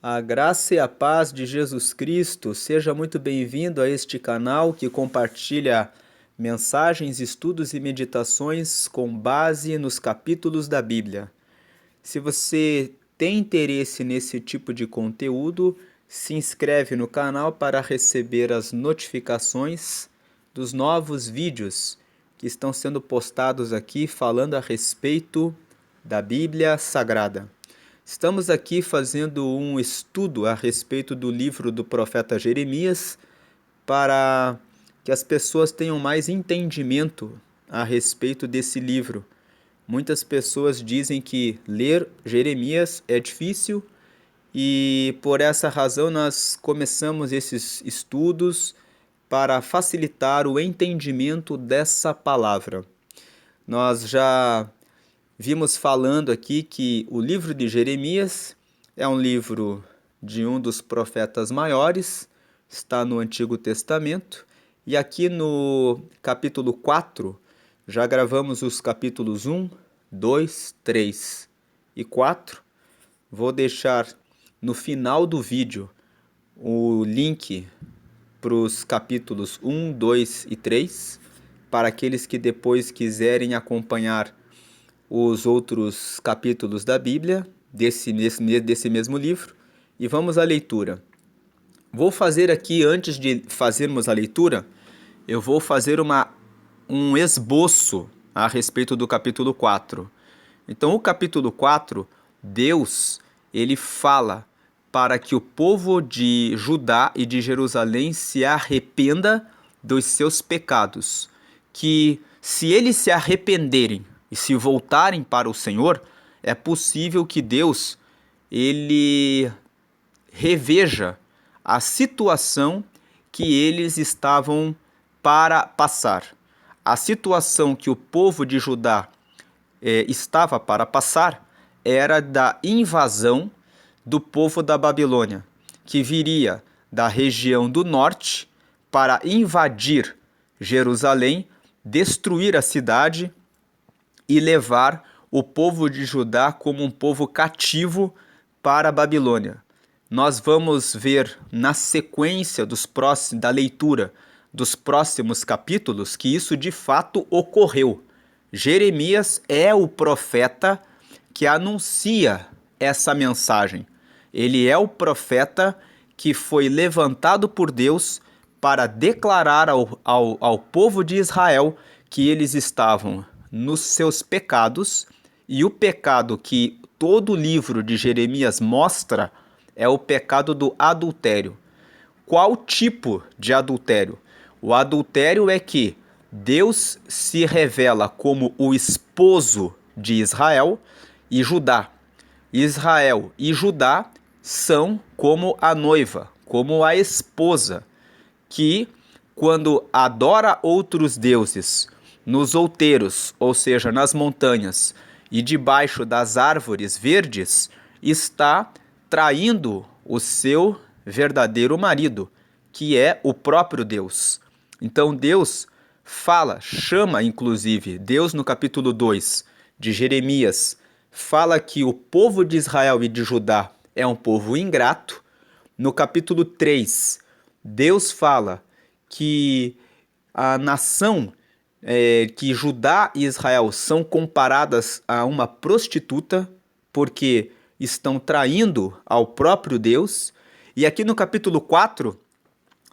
A graça e a paz de Jesus Cristo, seja muito bem-vindo a este canal que compartilha mensagens, estudos e meditações com base nos capítulos da Bíblia. Se você tem interesse nesse tipo de conteúdo, se inscreve no canal para receber as notificações dos novos vídeos que estão sendo postados aqui falando a respeito da Bíblia Sagrada. Estamos aqui fazendo um estudo a respeito do livro do profeta Jeremias para que as pessoas tenham mais entendimento a respeito desse livro. Muitas pessoas dizem que ler Jeremias é difícil e por essa razão nós começamos esses estudos para facilitar o entendimento dessa palavra. Nós já vimos falando aqui que o livro de Jeremias é um livro de um dos profetas maiores, está no Antigo Testamento, e aqui no capítulo 4, já gravamos os capítulos 1, 2, 3 e 4. Vou deixar no final do vídeo o link para os capítulos 1, 2 e 3, para aqueles que depois quiserem acompanhar os outros capítulos da Bíblia, desse mesmo livro, e vamos à leitura. Vou fazer aqui, antes de fazermos a leitura, eu vou fazer um esboço a respeito do capítulo 4. Então, o capítulo 4, Deus, ele fala para que o povo de Judá e de Jerusalém se arrependa dos seus pecados, que se eles se arrependerem e se voltarem para o Senhor, é possível que Deus ele reveja a situação que eles estavam para passar. A situação que o povo de Judá estava para passar era da invasão do povo da Babilônia, que viria da região do norte para invadir Jerusalém, destruir a cidade e levar o povo de Judá como um povo cativo para a Babilônia. Nós vamos ver na sequência da leitura dos próximos capítulos que isso de fato ocorreu. Jeremias é o profeta que anuncia essa mensagem. Ele é o profeta que foi levantado por Deus para declarar ao povo de Israel que eles estavam nos seus pecados, e o pecado que todo o livro de Jeremias mostra é o pecado do adultério. Qual tipo de adultério? O adultério é que Deus se revela como o esposo de Israel e Judá. Israel e Judá são como a noiva, como a esposa, que quando adora outros deuses nos outeiros, ou seja, nas montanhas e debaixo das árvores verdes, está traindo o seu verdadeiro marido, que é o próprio Deus. Então Deus fala, chama inclusive, Deus no capítulo 2 de Jeremias, fala que o povo de Israel e de Judá é um povo ingrato. No capítulo 3, Deus fala que a nação, que Judá e Israel são comparadas a uma prostituta, porque estão traindo ao próprio Deus. E aqui no capítulo 4,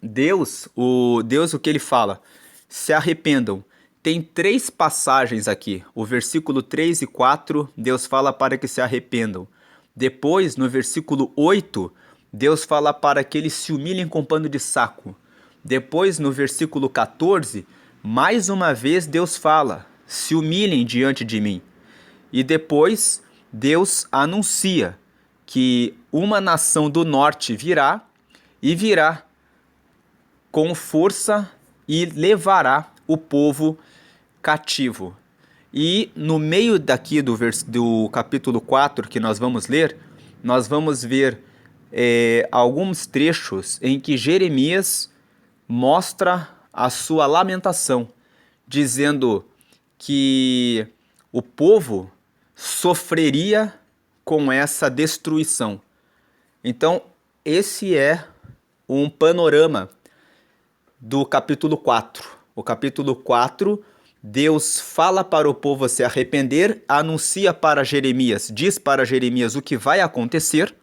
Deus o que ele fala? Se arrependam. Tem 3 passagens aqui. O versículo 3 e 4, Deus fala para que se arrependam. Depois, no versículo 8, Deus fala para que eles se humilhem com pano de saco. Depois, no versículo 14, mais uma vez Deus fala: se humilhem diante de mim. E depois, Deus anuncia que uma nação do norte virá e virá com força e levará o povo cativo. E no meio daqui do capítulo 4 que nós vamos ler, nós vamos ver alguns trechos em que Jeremias mostra a sua lamentação, dizendo que o povo sofreria com essa destruição. Então, esse é um panorama do capítulo 4. O capítulo 4, Deus fala para o povo se arrepender, anuncia para Jeremias, diz para Jeremias o que vai acontecer,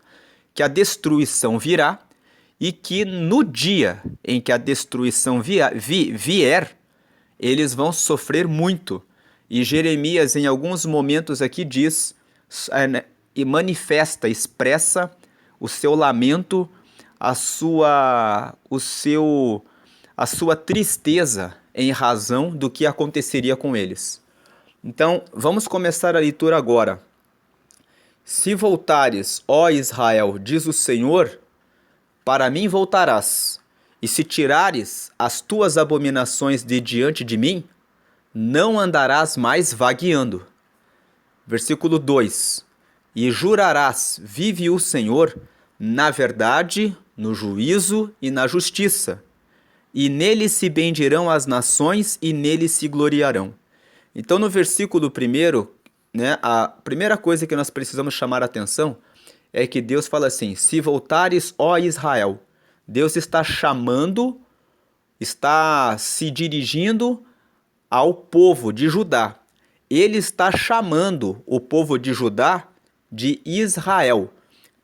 que a destruição virá e que no dia em que a destruição vier, eles vão sofrer muito. E Jeremias, em alguns momentos aqui, diz e manifesta, expressa o seu lamento, a sua tristeza em razão do que aconteceria com eles. Então, vamos começar a leitura agora. Se voltares, ó Israel, diz o Senhor, para mim voltarás, e se tirares as tuas abominações de diante de mim, não andarás mais vagueando. Versículo 2: E jurarás, vive o Senhor, na verdade, no juízo e na justiça, e nele se bendirão as nações e nele se gloriarão. Então, no versículo 1, a primeira coisa que nós precisamos chamar a atenção é que Deus fala assim: se voltares, ó Israel. Deus está chamando, está se dirigindo ao povo de Judá. Ele está chamando o povo de Judá de Israel.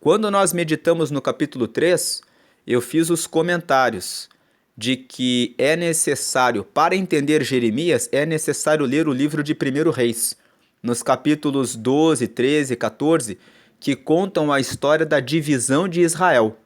Quando nós meditamos no capítulo 3, eu fiz os comentários de que é necessário, para entender Jeremias, é necessário ler o livro de 1 Reis, nos capítulos 12, 13 e 14, que contam a história da divisão de Israel.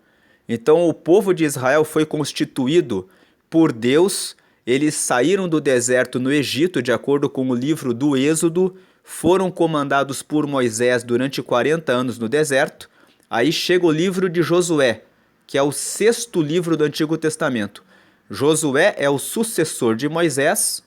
Então, o povo de Israel foi constituído por Deus, eles saíram do deserto no Egito, de acordo com o livro do Êxodo, foram comandados por Moisés durante 40 anos no deserto. Aí chega o livro de Josué, que é o 6º livro do Antigo Testamento. Josué é o sucessor de Moisés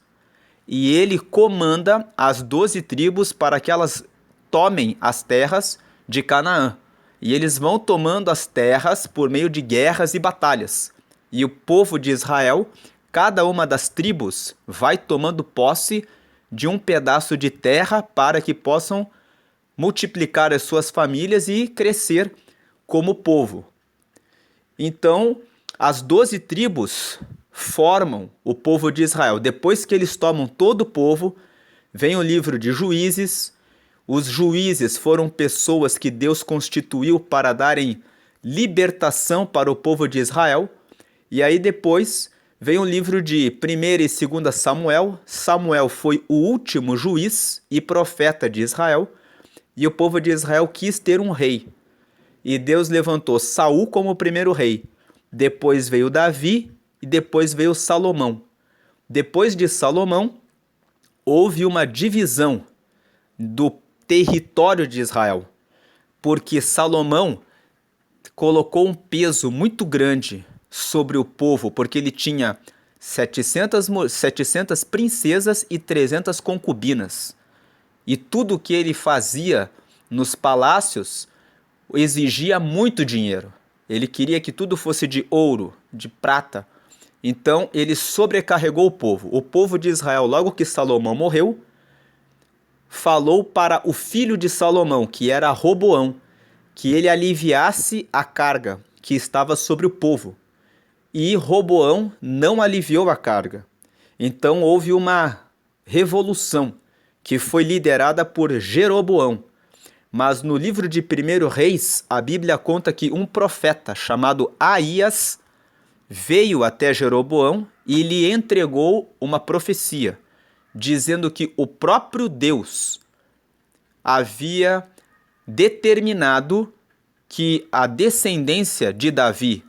e ele comanda as 12 tribos para que elas tomem as terras de Canaã. E eles vão tomando as terras por meio de guerras e batalhas. E o povo de Israel, cada uma das tribos, vai tomando posse de um pedaço de terra para que possam multiplicar as suas famílias e crescer como povo. Então, as 12 tribos formam o povo de Israel. Depois que eles tomam todo o povo, vem o livro de Juízes. Os juízes foram pessoas que Deus constituiu para darem libertação para o povo de Israel. E aí depois vem o livro de 1º e 2º Samuel. Samuel foi o último juiz e profeta de Israel. E o povo de Israel quis ter um rei. E Deus levantou Saul como o primeiro rei. Depois veio Davi e depois veio Salomão. Depois de Salomão, houve uma divisão do território de Israel, porque Salomão colocou um peso muito grande sobre o povo, porque ele tinha 700 princesas e 300 concubinas. E tudo que ele fazia nos palácios exigia muito dinheiro. Ele queria que tudo fosse de ouro, de prata. Então ele sobrecarregou o povo. O povo de Israel, logo que Salomão morreu, falou para o filho de Salomão, que era Roboão, que ele aliviasse a carga que estava sobre o povo. E Roboão não aliviou a carga. Então houve uma revolução que foi liderada por Jeroboão. Mas no livro de 1 Reis, a Bíblia conta que um profeta chamado Aías veio até Jeroboão e lhe entregou uma profecia, dizendo que o próprio Deus havia determinado que a descendência de Davi,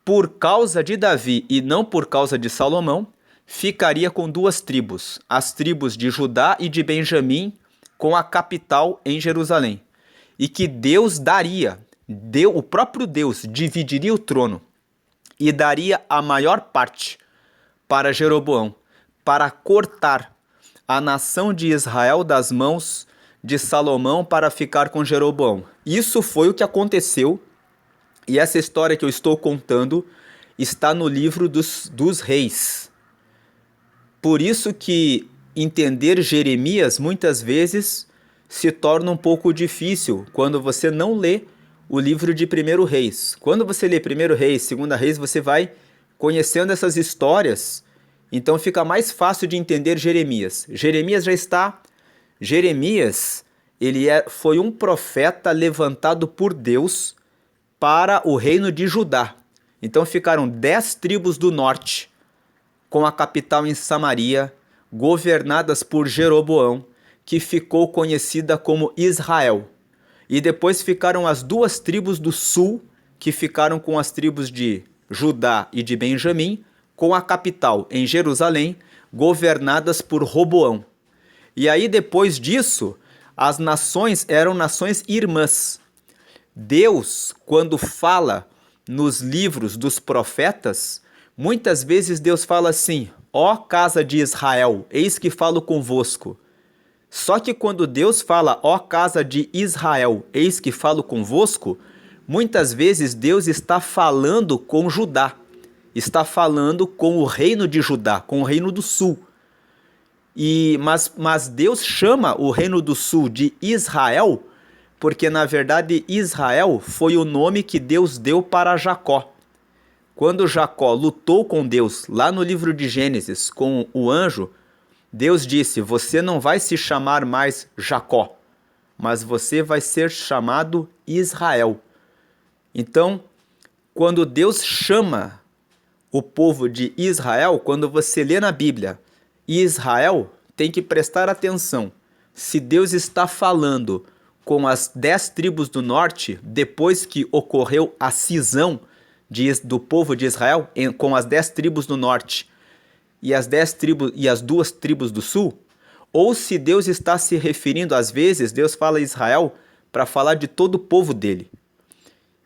por causa de Davi e não por causa de Salomão, ficaria com 2 tribos, as tribos de Judá e de Benjamim, com a capital em Jerusalém. E que Deus daria, o próprio Deus dividiria o trono e daria a maior parte para Jeroboão, para cortar a nação de Israel das mãos de Salomão para ficar com Jeroboão. Isso foi o que aconteceu, e essa história que eu estou contando está no livro dos reis. Por isso que entender Jeremias muitas vezes se torna um pouco difícil quando você não lê o livro de 1 Reis. Quando você lê 1 Reis, 2 Reis, você vai conhecendo essas histórias, então fica mais fácil de entender Jeremias. Jeremias, foi um profeta levantado por Deus para o reino de Judá. Então ficaram 10 tribos do norte, com a capital em Samaria, governadas por Jeroboão, que ficou conhecida como Israel. E depois ficaram as 2 tribos do sul, que ficaram com as tribos de Judá e de Benjamim, com a capital em Jerusalém, governadas por Roboão. E aí depois disso, as nações eram nações irmãs. Deus, quando fala nos livros dos profetas, muitas vezes Deus fala assim: ó casa de Israel, eis que falo convosco. Só que quando Deus fala, ó casa de Israel, eis que falo convosco, muitas vezes Deus está falando com Judá, está falando com o reino de Judá, com o reino do sul. Mas Deus chama o reino do sul de Israel, porque na verdade Israel foi o nome que Deus deu para Jacó. Quando Jacó lutou com Deus, lá no livro de Gênesis, com o anjo, Deus disse: você não vai se chamar mais Jacó, mas você vai ser chamado Israel. Então, quando Deus chama o povo de Israel, quando você lê na Bíblia Israel, tem que prestar atenção. Se Deus está falando com as 10 tribos do norte, depois que ocorreu a cisão do povo de Israel, com as 10 tribos do norte e as 2 tribos do sul, ou se Deus está se referindo, às vezes, Deus fala Israel para falar de todo o povo dele.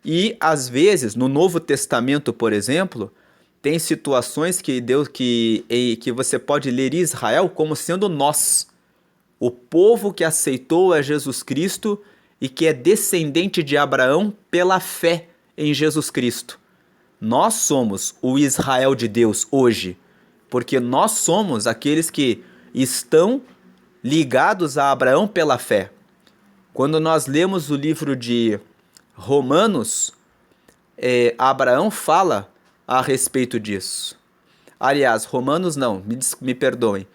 E, às vezes, no Novo Testamento, por exemplo, tem situações que você pode ler Israel como sendo nós, o povo que aceitou a Jesus Cristo e que é descendente de Abraão pela fé em Jesus Cristo. Nós somos o Israel de Deus hoje, porque nós somos aqueles que estão ligados a Abraão pela fé. Quando nós lemos o livro de Romanos, Abraão fala a respeito disso. Aliás, Romanos não, me perdoem,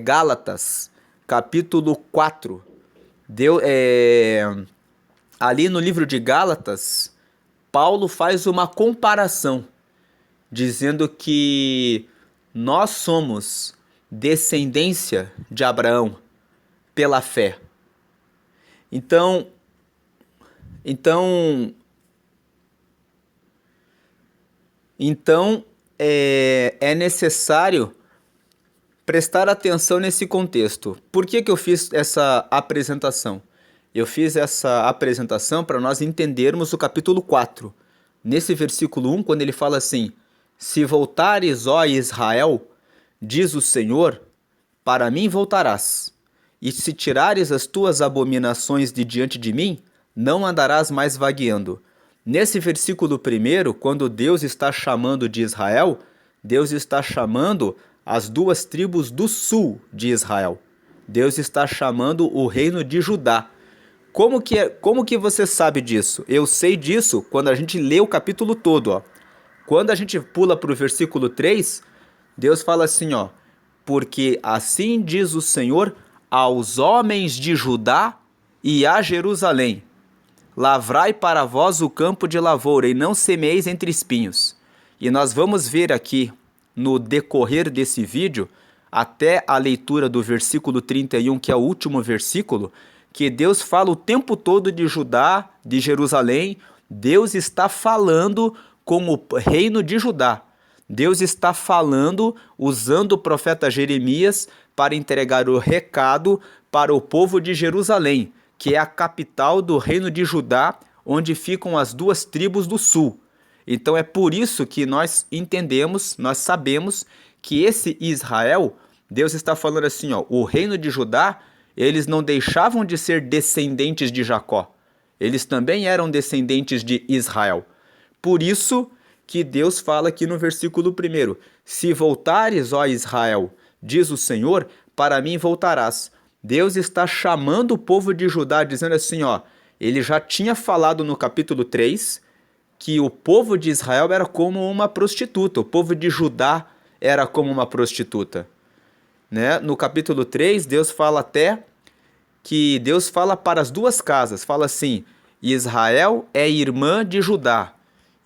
Gálatas, capítulo 4. Ali no livro de Gálatas, Paulo faz uma comparação, dizendo que nós somos descendência de Abraão pela fé. Então é necessário prestar atenção nesse contexto. Por que eu fiz essa apresentação? Eu fiz essa apresentação para nós entendermos o capítulo 4. Nesse versículo 1, quando ele fala assim: se voltares, ó Israel, diz o Senhor, para mim voltarás. E se tirares as tuas abominações de diante de mim, não andarás mais vagueando. Nesse versículo 1, quando Deus está chamando de Israel, Deus está chamando as 2 tribos do sul de Israel. Deus está chamando o reino de Judá. Como que você sabe disso? Eu sei disso quando a gente lê o capítulo todo, ó. Quando a gente pula para o versículo 3, Deus fala assim, ó: porque assim diz o Senhor aos homens de Judá e a Jerusalém: lavrai para vós o campo de lavoura e não semeis entre espinhos. E nós vamos ver aqui, no decorrer desse vídeo, até a leitura do versículo 31, que é o último versículo, que Deus fala o tempo todo de Judá, de Jerusalém. Deus está falando com o reino de Judá. Deus está falando, usando o profeta Jeremias para entregar o recado para o povo de Jerusalém, que é a capital do reino de Judá, onde ficam as 2 tribos do sul. Então é por isso que nós entendemos, nós sabemos que esse Israel, Deus está falando assim, ó: o reino de Judá, eles não deixavam de ser descendentes de Jacó. Eles também eram descendentes de Israel. Por isso que Deus fala aqui no versículo 1: se voltares, ó Israel, diz o Senhor, para mim voltarás. Deus está chamando o povo de Judá, dizendo assim, ó: ele já tinha falado no capítulo 3 que o povo de Israel era como uma prostituta, o povo de Judá era como uma prostituta. Né? No capítulo 3, Deus fala até que Deus fala para as duas casas, fala assim: Israel é irmã de Judá,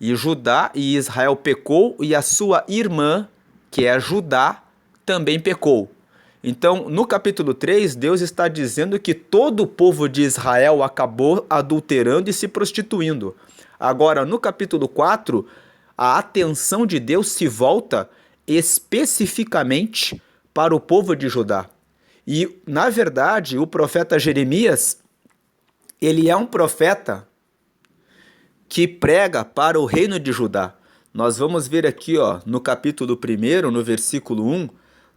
e Judá e Israel pecou, e a sua irmã, que é Judá, também pecou. Então, no capítulo 3, Deus está dizendo que todo o povo de Israel acabou adulterando e se prostituindo. Agora, no capítulo 4, a atenção de Deus se volta especificamente para o povo de Judá. E, na verdade, o profeta Jeremias, ele é um profeta que prega para o reino de Judá. Nós vamos ver aqui, ó, no capítulo 1, no versículo 1,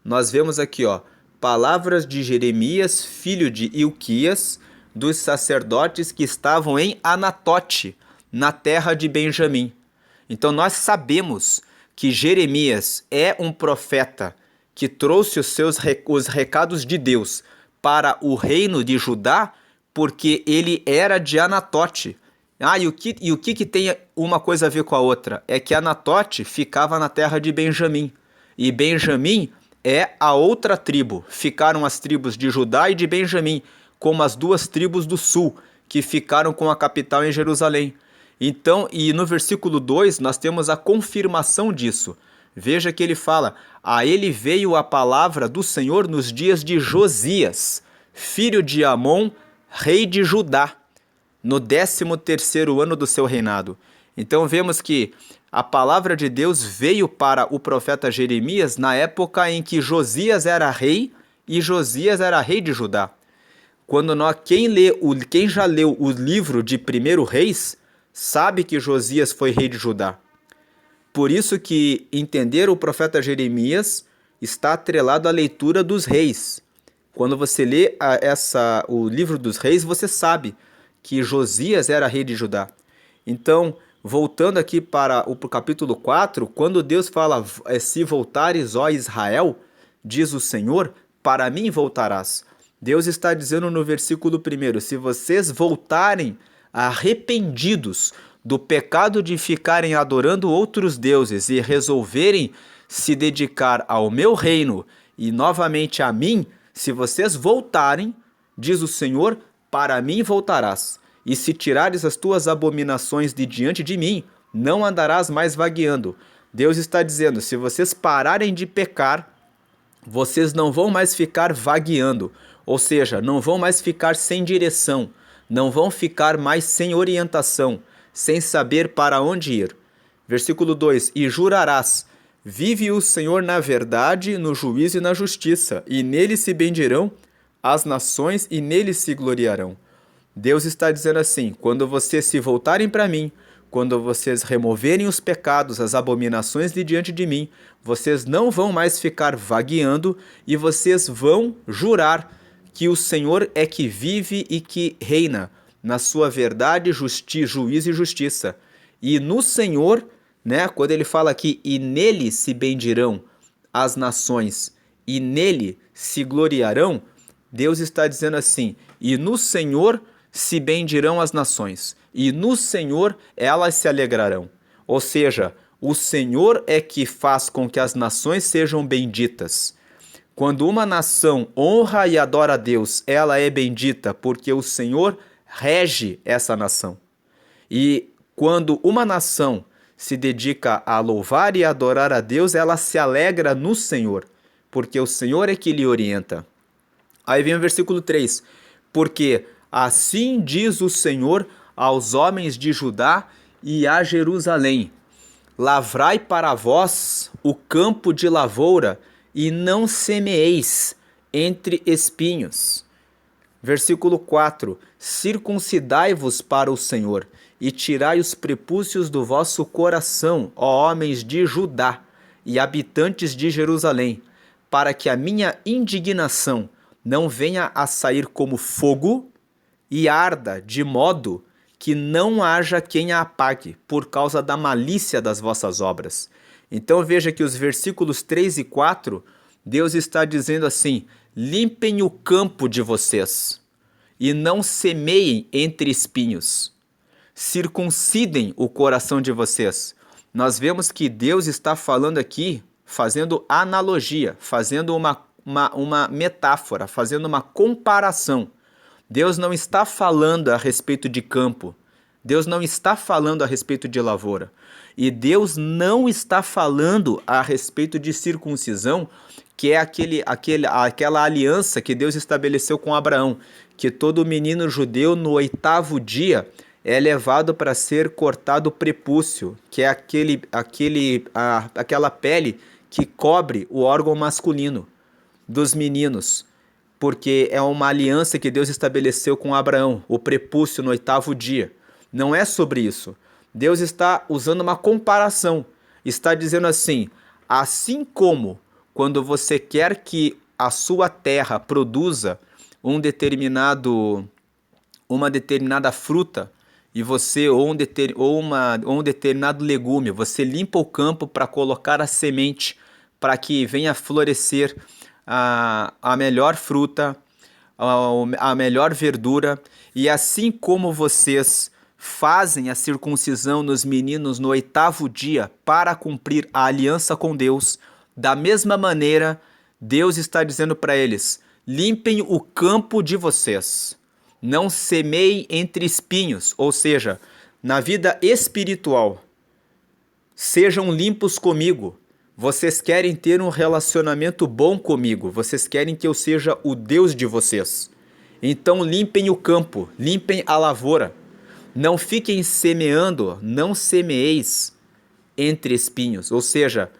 nós vemos aqui, ó, palavras de Jeremias, filho de Ilquias, dos sacerdotes que estavam em Anatote, na terra de Benjamim. Então nós sabemos que Jeremias é um profeta que trouxe os recados de Deus para o reino de Judá, porque ele era de Anatote. E o que tem uma coisa a ver com a outra? É que Anatote ficava na terra de Benjamim. E Benjamim é a outra tribo. Ficaram as tribos de Judá e de Benjamim, como as duas tribos do sul, que ficaram com a capital em Jerusalém. Então, e no versículo 2, nós temos a confirmação disso. Veja que ele fala: a ele veio a palavra do Senhor nos dias de Josias, filho de Amon, rei de Judá, no 13º ano do seu reinado. Então vemos que a palavra de Deus veio para o profeta Jeremias na época em que Josias era rei e Josias era rei de Judá. Quem já leu o livro de 1 Reis sabe que Josias foi rei de Judá. Por isso que entender o profeta Jeremias está atrelado à leitura dos reis. Quando você lê o livro dos reis, você sabe que Josias era rei de Judá. Então, voltando aqui para o capítulo 4, quando Deus fala: se voltares, ó Israel, diz o Senhor, para mim voltarás. Deus está dizendo no versículo 1, se vocês voltarem arrependidos do pecado de ficarem adorando outros deuses e resolverem se dedicar ao meu reino e novamente a mim, se vocês voltarem, diz o Senhor, para mim voltarás. E se tirares as tuas abominações de diante de mim, não andarás mais vagueando. Deus está dizendo: se vocês pararem de pecar, vocês não vão mais ficar vagueando. Ou seja, não vão mais ficar sem direção, não vão ficar mais sem orientação, sem saber para onde ir. Versículo 2: e jurarás: vive o Senhor na verdade, no juízo e na justiça, e nele se bendirão as nações e nele se gloriarão. Deus está dizendo assim: quando vocês se voltarem para mim, quando vocês removerem os pecados, as abominações de diante de mim, vocês não vão mais ficar vagueando e vocês vão jurar que o Senhor é que vive e que reina na sua verdade, juízo e justiça. E no Senhor, né, quando ele fala aqui, e nele se bendirão as nações, e nele se gloriarão, Deus está dizendo assim: e no Senhor se bendirão as nações, e no Senhor elas se alegrarão. Ou seja, o Senhor é que faz com que as nações sejam benditas. Quando uma nação honra e adora a Deus, ela é bendita porque o Senhor rege essa nação. E quando uma nação se dedica a louvar e adorar a Deus, ela se alegra no Senhor, porque o Senhor é que lhe orienta. Aí vem o versículo 3: porque assim diz o Senhor aos homens de Judá e a Jerusalém: lavrai para vós o campo de lavoura e não semeeis entre espinhos. Versículo 4: circuncidai-vos para o Senhor e tirai os prepúcios do vosso coração, ó homens de Judá e habitantes de Jerusalém, para que a minha indignação não venha a sair como fogo e arda de modo que não haja quem a apague por causa da malícia das vossas obras. Então veja que os versículos 3 e 4, Deus está dizendo assim: limpem o campo de vocês e não semeiem entre espinhos. Circuncidem o coração de vocês. Nós vemos que Deus está falando aqui, fazendo analogia, fazendo uma metáfora, fazendo uma comparação. Deus não está falando a respeito de campo. Deus não está falando a respeito de lavoura. E Deus não está falando a respeito de circuncisão, que é aquela aliança que Deus estabeleceu com Abraão, que todo menino judeu no 8º dia é levado para ser cortado o prepúcio, que é aquela pele que cobre o órgão masculino dos meninos, porque é uma aliança que Deus estabeleceu com Abraão, o prepúcio no 8º dia. Não é sobre isso. Deus está usando uma comparação. Está dizendo assim como quando você quer que a sua terra produza uma determinada fruta, e você ou um determinado legume, você limpa o campo para colocar a semente para que venha florescer a melhor fruta, a melhor verdura. E assim como vocês fazem a circuncisão nos meninos no 8º dia para cumprir a aliança com Deus, da mesma maneira Deus está dizendo para eles: limpem o campo de vocês. Não semeiem entre espinhos, ou seja, na vida espiritual. Sejam limpos comigo. Vocês querem ter um relacionamento bom comigo. Vocês querem que eu seja o Deus de vocês. Então limpem o campo, limpem a lavoura. Não fiquem semeando, não semeeis entre espinhos. Ou seja,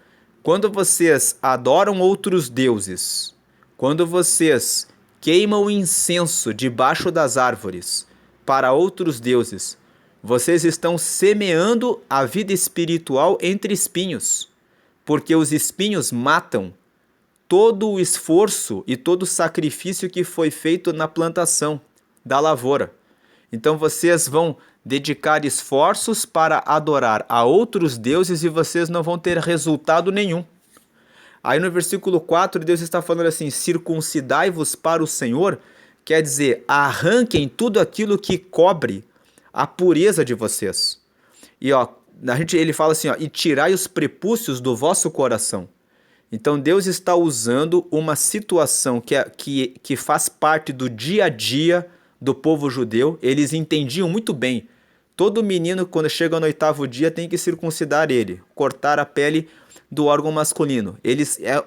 quando vocês adoram outros deuses, quando vocês queimam incenso debaixo das árvores para outros deuses, vocês estão semeando a vida espiritual entre espinhos, porque os espinhos matam todo o esforço e todo o sacrifício que foi feito na plantação da lavoura. Então vocês vão dedicar esforços para adorar a outros deuses e vocês não vão ter resultado nenhum. Aí no versículo 4, Deus está falando assim: circuncidai-vos para o Senhor, quer dizer, arranquem tudo aquilo que cobre a pureza de vocês. E ele fala assim, e tirai os prepúcios do vosso coração. Então Deus está usando uma situação que faz parte do dia a dia do povo judeu. Eles entendiam muito bem. Todo menino, quando chega no 8º dia, tem que circuncidar ele, cortar a pele do órgão masculino.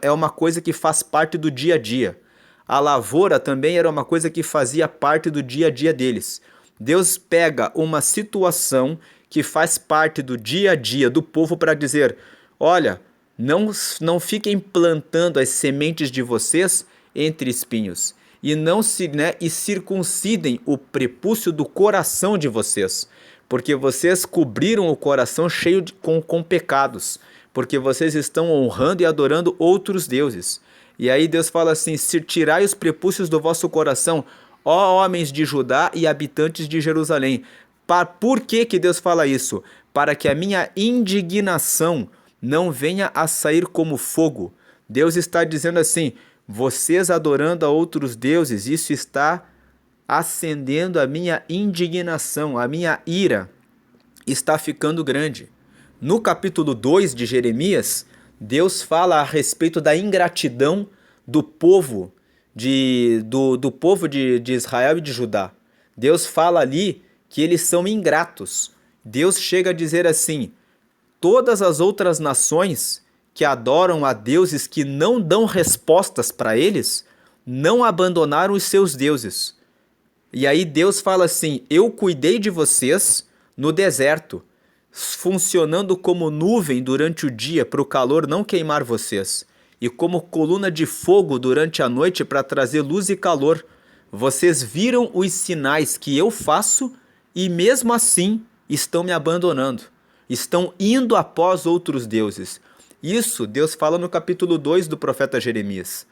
É uma coisa que faz parte do dia a dia. A lavoura também era uma coisa que fazia parte do dia a dia deles. Deus pega uma situação que faz parte do dia a dia do povo para dizer: olha, não fiquem plantando as sementes de vocês entre espinhos, e circuncidem o prepúcio do coração de vocês, porque vocês cobriram o coração cheio com pecados, porque vocês estão honrando e adorando outros deuses. E aí Deus fala assim: se tirai os prepúcios do vosso coração, ó homens de Judá e habitantes de Jerusalém. Por que Deus fala isso? Para que a minha indignação não venha a sair como fogo. Deus está dizendo assim: vocês adorando a outros deuses, isso está acendendo a minha indignação, a minha ira está ficando grande. No capítulo 2 de Jeremias, Deus fala a respeito da ingratidão do povo de Israel e de Judá. Deus fala ali que eles são ingratos. Deus chega a dizer assim: todas as outras nações que adoram a deuses que não dão respostas para eles, não abandonaram os seus deuses. E aí Deus fala assim: eu cuidei de vocês no deserto, funcionando como nuvem durante o dia para o calor não queimar vocês, e como coluna de fogo durante a noite para trazer luz e calor. Vocês viram os sinais que eu faço e mesmo assim estão me abandonando, estão indo após outros deuses. Isso Deus fala no capítulo 2 do profeta Jeremias.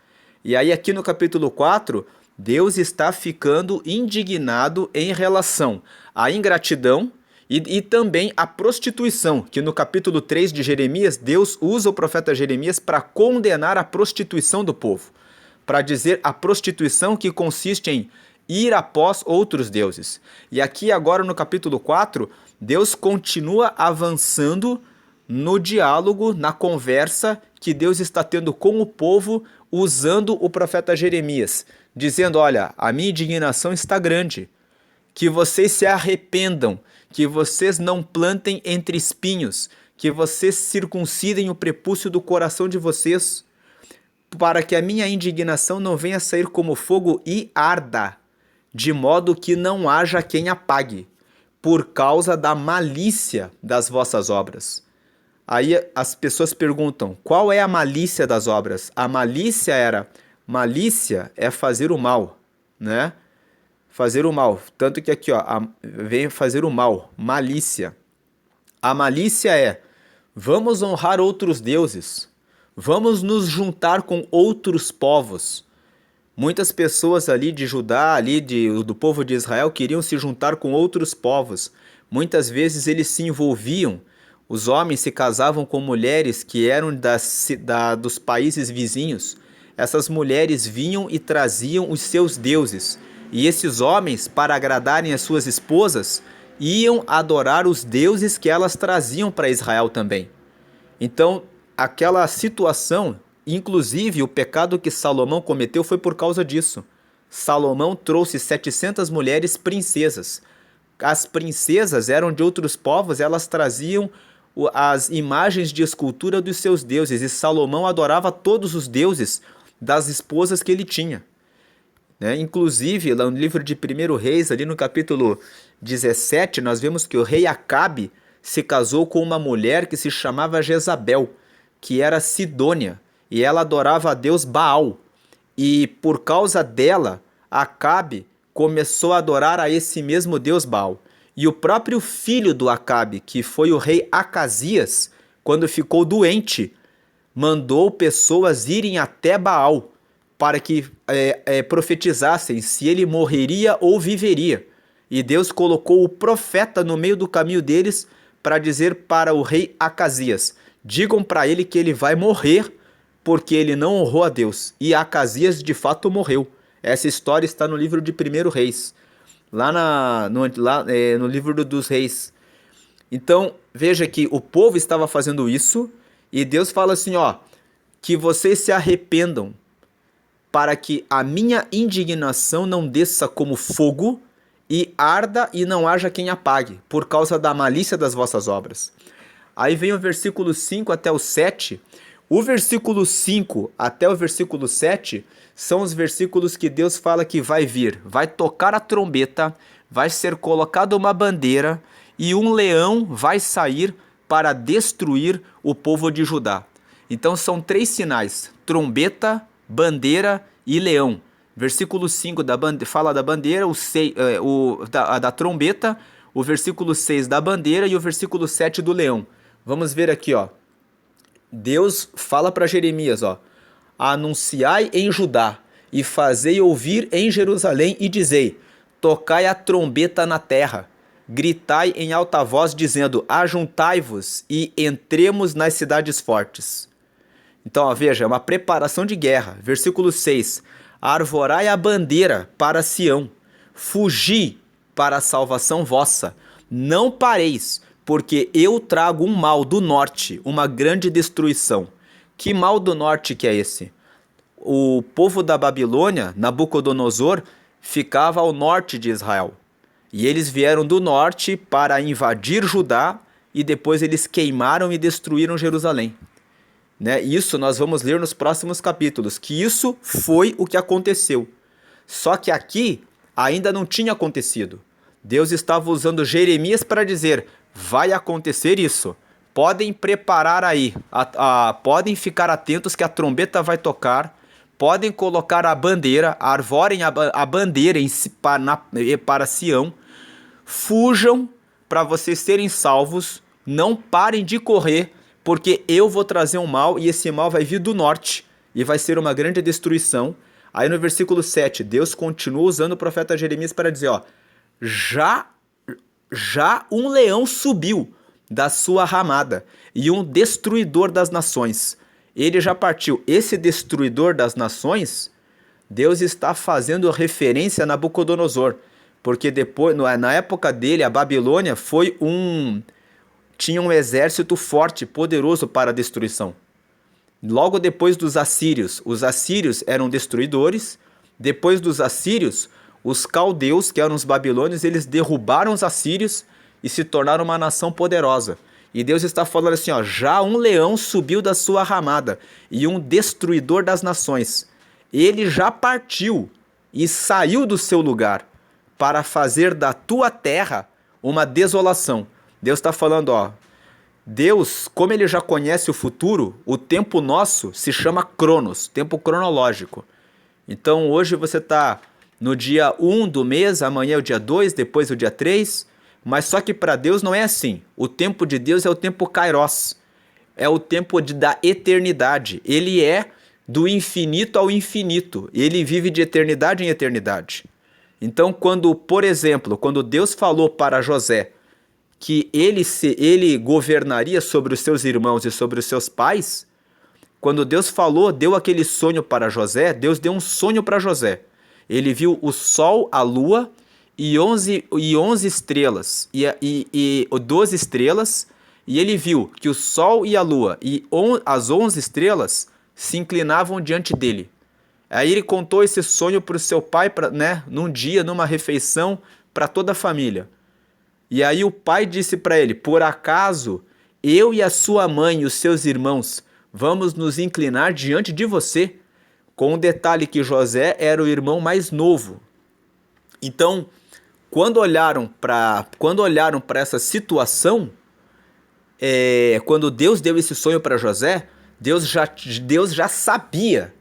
E aí aqui no capítulo 4, Deus está ficando indignado em relação à ingratidão e também à prostituição, que no capítulo 3 de Jeremias, Deus usa o profeta Jeremias para condenar a prostituição do povo, para dizer a prostituição que consiste em ir após outros deuses. E aqui agora no capítulo 4, Deus continua avançando no diálogo, na conversa que Deus está tendo com o povo, usando o profeta Jeremias, dizendo: olha, a minha indignação está grande, que vocês se arrependam, que vocês não plantem entre espinhos, que vocês circuncidem o prepúcio do coração de vocês, para que a minha indignação não venha sair como fogo e arda, de modo que não haja quem apague, por causa da malícia das vossas obras. Aí as pessoas perguntam: qual é a malícia das obras? A malícia é fazer o mal, né? Fazer o mal. Tanto que aqui, ó, vem fazer o mal, malícia. A malícia é: vamos honrar outros deuses, vamos nos juntar com outros povos. Muitas pessoas ali de Judá, do povo de Israel, queriam se juntar com outros povos. Muitas vezes eles se envolviam, os homens se casavam com mulheres que eram dos países vizinhos. Essas mulheres vinham e traziam os seus deuses. E esses homens, para agradarem as suas esposas, iam adorar os deuses que elas traziam para Israel também. Então, aquela situação, inclusive o pecado que Salomão cometeu foi por causa disso. Salomão trouxe 700 mulheres princesas. As princesas eram de outros povos, elas traziam as imagens de escultura dos seus deuses, e Salomão adorava todos os deuses das esposas que ele tinha. Inclusive, lá no livro de 1 Reis, ali no capítulo 17, nós vemos que o rei Acabe se casou com uma mulher que se chamava Jezabel, que era sidônia, e ela adorava a Deus Baal. E por causa dela, Acabe começou a adorar a esse mesmo Deus Baal. E o próprio filho do Acabe, que foi o rei Acasias, quando ficou doente, mandou pessoas irem até Baal para que profetizassem se ele morreria ou viveria. E Deus colocou o profeta no meio do caminho deles para dizer para o rei Acasias: digam para ele que ele vai morrer porque ele não honrou a Deus. E Acasias de fato morreu. Essa história está no livro de 1 Reis, lá no livro dos Reis. Então veja que o povo estava fazendo isso e Deus fala assim: ó, que vocês se arrependam, para que a minha indignação não desça como fogo e arda e não haja quem apague, por causa da malícia das vossas obras. Aí vem o versículo 5 até o 7. O versículo 5 até o versículo 7 são os versículos que Deus fala que vai vir. Vai tocar a trombeta, vai ser colocada uma bandeira e um leão vai sair para destruir o povo de Judá. Então são 3 sinais: trombeta, bandeira e leão. Versículo 5 fala da bandeira, da trombeta, o versículo 6 da bandeira e o versículo 7 do leão. Vamos ver aqui, ó. Deus fala para Jeremias, ó: anunciai em Judá e fazei ouvir em Jerusalém e dizei: tocai a trombeta na terra, gritai em alta voz dizendo: ajuntai-vos e entremos nas cidades fortes. Então, ó, veja, é uma preparação de guerra. Versículo 6. Arvorai a bandeira para Sião, fugi para a salvação vossa. Não pareis, porque eu trago um mal do norte, uma grande destruição. Que mal do norte que é esse? O povo da Babilônia, Nabucodonosor, ficava ao norte de Israel. E eles vieram do norte para invadir Judá e depois eles queimaram e destruíram Jerusalém. Isso nós vamos ler nos próximos capítulos, que isso foi o que aconteceu. Só que aqui ainda não tinha acontecido. Deus estava usando Jeremias para dizer: vai acontecer isso. Podem preparar aí, podem ficar atentos que a trombeta vai tocar, podem colocar a bandeira, arvorem a bandeira para Sião, fujam para vocês serem salvos, não parem de correr, porque eu vou trazer um mal e esse mal vai vir do norte e vai ser uma grande destruição. Aí no versículo 7, Deus continua usando o profeta Jeremias para dizer: ó, já um leão subiu da sua ramada e um destruidor das nações. Ele já partiu. Esse destruidor das nações Deus está fazendo referência a Nabucodonosor, porque depois, na época dele, a Babilônia tinha um exército forte, poderoso para a destruição. Logo depois dos assírios, os assírios eram destruidores. Depois dos assírios, os caldeus, que eram os babilônios, eles derrubaram os assírios e se tornaram uma nação poderosa. E Deus está falando assim, ó, já um leão subiu da sua ramada e um destruidor das nações. Ele já partiu e saiu do seu lugar para fazer da tua terra uma desolação. Deus está falando, ó, Deus, como ele já conhece o futuro, o tempo nosso se chama Cronos, tempo cronológico. Então hoje você está no dia 1 do mês, amanhã é o dia 2, depois o dia 3, mas só que para Deus não é assim. O tempo de Deus é o tempo Kairos, é o tempo da eternidade. Ele é do infinito ao infinito, ele vive de eternidade em eternidade. Então quando, por exemplo, quando Deus falou para José que ele governaria sobre os seus irmãos e sobre os seus pais, quando Deus falou, deu aquele sonho para José, Deus deu um sonho para José. Ele viu o sol, a lua e 11 estrelas, e 12 estrelas, e ele viu que o sol e a lua e as 11 estrelas se inclinavam diante dele. Aí ele contou esse sonho para o seu pai, num dia, numa refeição, para toda a família. E aí o pai disse para ele, por acaso eu e a sua mãe e os seus irmãos vamos nos inclinar diante de você? Com o detalhe que José era o irmão mais novo. Então, quando olharam para essa situação, quando Deus deu esse sonho para José, Deus já sabia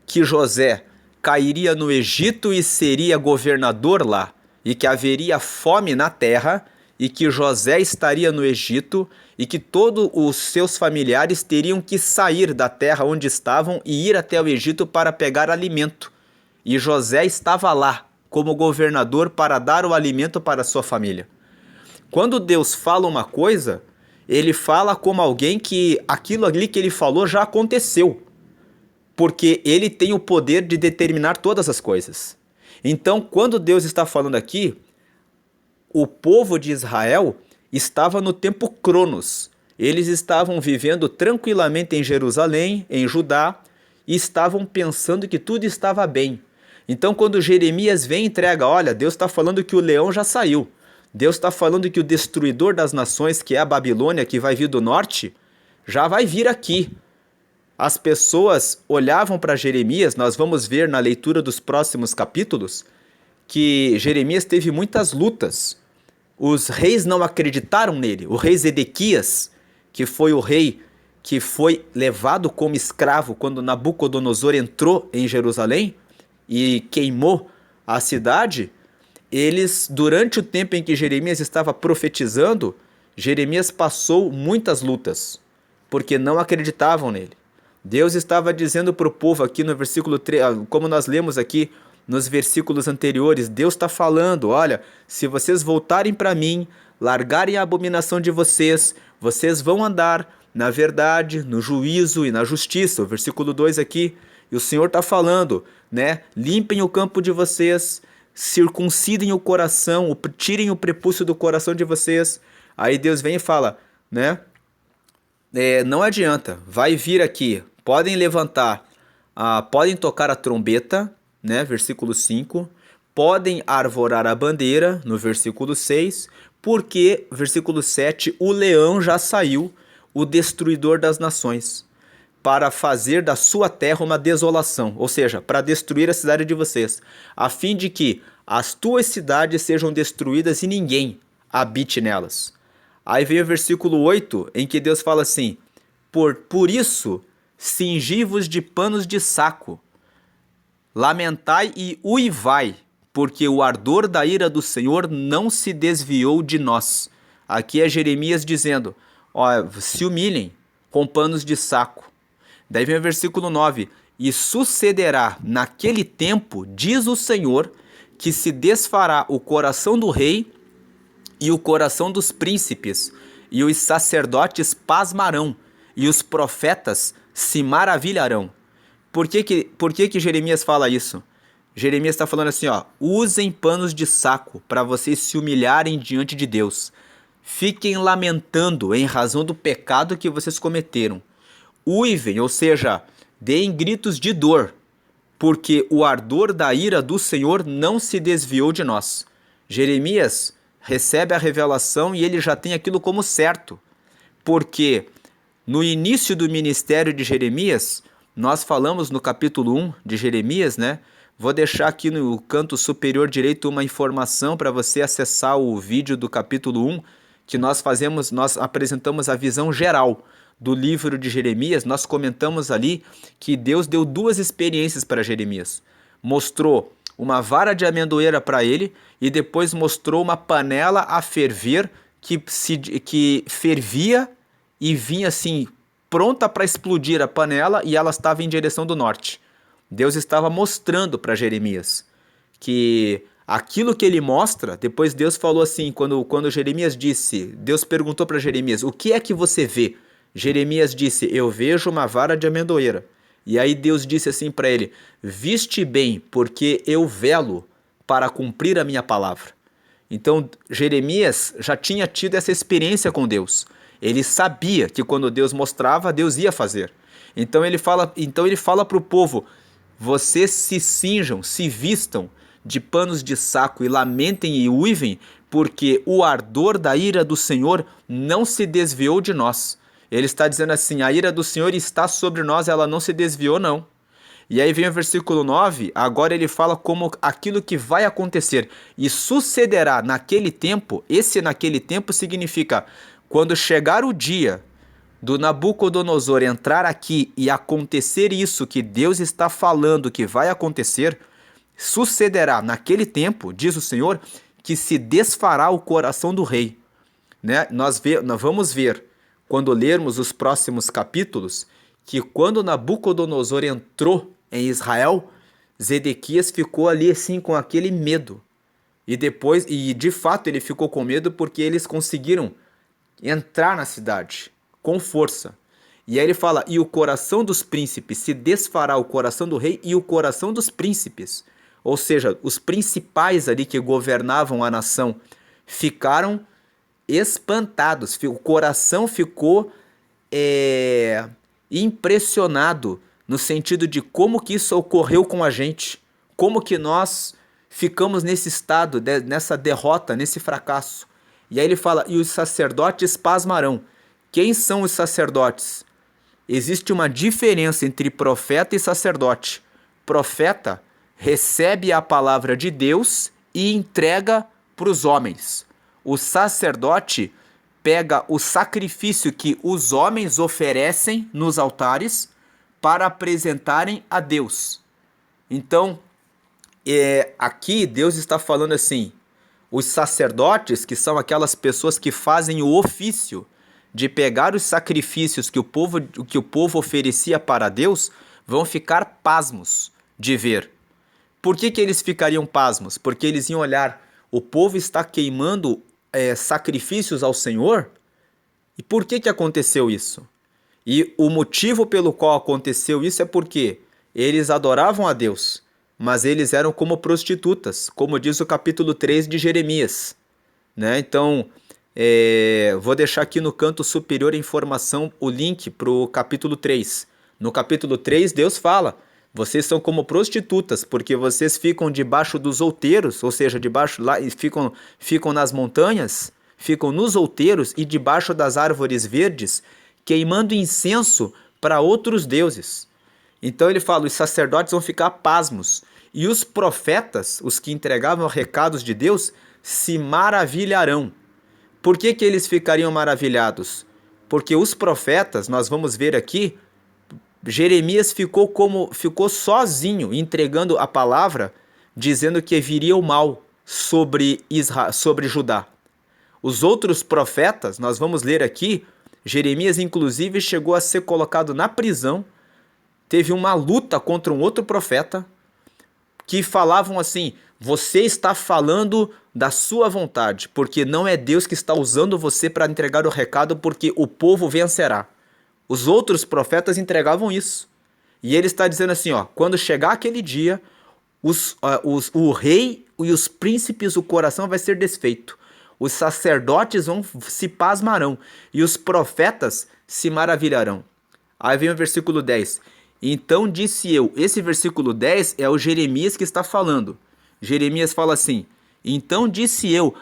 que José cairia no Egito e seria governador lá, e que haveria fome na terra, e que José estaria no Egito, e que todos os seus familiares teriam que sair da terra onde estavam e ir até o Egito para pegar alimento. E José estava lá como governador para dar o alimento para a sua família. Quando Deus fala uma coisa, ele fala como alguém que aquilo ali que ele falou já aconteceu, porque ele tem o poder de determinar todas as coisas. Então, quando Deus está falando aqui, o povo de Israel estava no tempo Cronos. Eles estavam vivendo tranquilamente em Jerusalém, em Judá, e estavam pensando que tudo estava bem. Então, quando Jeremias vem e entrega, olha, Deus está falando que o leão já saiu. Deus está falando que o destruidor das nações, que é a Babilônia, que vai vir do norte, já vai vir aqui. As pessoas olhavam para Jeremias, nós vamos ver na leitura dos próximos capítulos, que Jeremias teve muitas lutas. Os reis não acreditaram nele. O rei Zedequias, que foi o rei que foi levado como escravo quando Nabucodonosor entrou em Jerusalém e queimou a cidade, durante o tempo em que Jeremias estava profetizando, Jeremias passou muitas lutas, porque não acreditavam nele. Deus estava dizendo para o povo aqui no versículo 3, como nós lemos aqui nos versículos anteriores, Deus está falando, olha, se vocês voltarem para mim, largarem a abominação de vocês, vocês vão andar na verdade, no juízo e na justiça. O versículo 2 aqui, e o Senhor está falando, né? Limpem o campo de vocês, circuncidem o coração, tirem o prepúcio do coração de vocês. Aí Deus vem e fala, né? Não adianta, vai vir aqui, podem levantar, podem tocar a trombeta, né? Versículo 5, podem arvorar a bandeira, no versículo 6, porque, versículo 7, o leão já saiu, o destruidor das nações, para fazer da sua terra uma desolação, ou seja, para destruir a cidade de vocês, a fim de que as tuas cidades sejam destruídas e ninguém habite nelas. Aí vem o versículo 8, em que Deus fala assim, por isso, cingi-vos de panos de saco, lamentai e uivai, porque o ardor da ira do Senhor não se desviou de nós. Aqui é Jeremias dizendo, se humilhem com panos de saco. Daí vem o versículo 9, e sucederá naquele tempo, diz o Senhor, que se desfará o coração do rei e o coração dos príncipes, e os sacerdotes pasmarão, e os profetas se maravilharão, Por que que Jeremias fala isso? Jeremias está falando assim, ó, usem panos de saco para vocês se humilharem diante de Deus. Fiquem lamentando em razão do pecado que vocês cometeram. Uivem, ou seja, deem gritos de dor, porque o ardor da ira do Senhor não se desviou de nós. Jeremias recebe a revelação e ele já tem aquilo como certo, porque no início do ministério de Jeremias, nós falamos no capítulo 1 de Jeremias, né? Vou deixar aqui no canto superior direito uma informação para você acessar o vídeo do capítulo 1, que nós apresentamos a visão geral do livro de Jeremias. Nós comentamos ali que Deus deu duas experiências para Jeremias. Mostrou uma vara de amendoeira para ele e depois mostrou uma panela a ferver que fervia e vinha assim pronta para explodir a panela, e ela estava em direção do norte. Deus estava mostrando para Jeremias que aquilo que ele mostra, depois Deus falou assim, quando Jeremias disse, Deus perguntou para Jeremias, o que é que você vê? Jeremias disse, eu vejo uma vara de amendoeira. E aí Deus disse assim para ele, viste bem, porque eu velo para cumprir a minha palavra. Então Jeremias já tinha tido essa experiência com Deus. Ele sabia que quando Deus mostrava, Deus ia fazer. Então ele fala para o povo, vocês se cinjam, se vistam de panos de saco e lamentem e uivem, porque o ardor da ira do Senhor não se desviou de nós. Ele está dizendo assim, a ira do Senhor está sobre nós, ela não se desviou não. E aí vem o versículo 9, agora ele fala como aquilo que vai acontecer. E sucederá naquele tempo, esse naquele tempo significa, quando chegar o dia do Nabucodonosor entrar aqui e acontecer isso que Deus está falando que vai acontecer, sucederá naquele tempo, diz o Senhor, que se desfará o coração do rei. Né? Nós vamos ver, quando lermos os próximos capítulos, que quando Nabucodonosor entrou em Israel, Zedequias ficou ali assim com aquele medo. E de fato ele ficou com medo porque eles conseguiram entrar na cidade com força. E aí ele fala, e o coração dos príncipes, se desfará o coração do rei e o coração dos príncipes. Ou seja, os principais ali que governavam a nação ficaram espantados, o coração ficou impressionado no sentido de como que isso ocorreu com a gente, como que nós ficamos nesse estado, nessa derrota, nesse fracasso. E aí ele fala, e os sacerdotes pasmarão. Quem são os sacerdotes? Existe uma diferença entre profeta e sacerdote. Profeta recebe a palavra de Deus e entrega para os homens. O sacerdote pega o sacrifício que os homens oferecem nos altares para apresentarem a Deus. Então, aqui Deus está falando assim, os sacerdotes, que são aquelas pessoas que fazem o ofício de pegar os sacrifícios que o povo oferecia para Deus, vão ficar pasmos de ver. Por que eles ficariam pasmos? Porque eles iam olhar, o povo está queimando sacrifícios ao Senhor? E por que aconteceu isso? E o motivo pelo qual aconteceu isso é porque eles adoravam a Deus, mas eles eram como prostitutas, como diz o capítulo 3 de Jeremias. Né? Então, vou deixar aqui no canto superior a informação, o link para o capítulo 3. No capítulo 3, Deus fala, vocês são como prostitutas, porque vocês ficam debaixo dos outeiros, ou seja, debaixo lá, ficam nas montanhas, ficam nos outeiros e debaixo das árvores verdes, queimando incenso para outros deuses. Então ele fala, os sacerdotes vão ficar pasmos, e os profetas, os que entregavam recados de Deus, se maravilharão. Por que eles ficariam maravilhados? Porque os profetas, nós vamos ver aqui, Jeremias ficou sozinho entregando a palavra, dizendo que viria o mal sobre Judá. Os outros profetas, nós vamos ler aqui, Jeremias inclusive chegou a ser colocado na prisão, teve uma luta contra um outro profeta, que falavam assim, você está falando da sua vontade, porque não é Deus que está usando você para entregar o recado, porque o povo vencerá. Os outros profetas entregavam isso. E ele está dizendo assim, ó, quando chegar aquele dia, o rei e os príncipes, o coração vai ser desfeito. Os sacerdotes se pasmarão e os profetas se maravilharão. Aí vem o versículo 10. Então disse eu, esse versículo 10 é o Jeremias que está falando. Jeremias fala assim, então disse eu,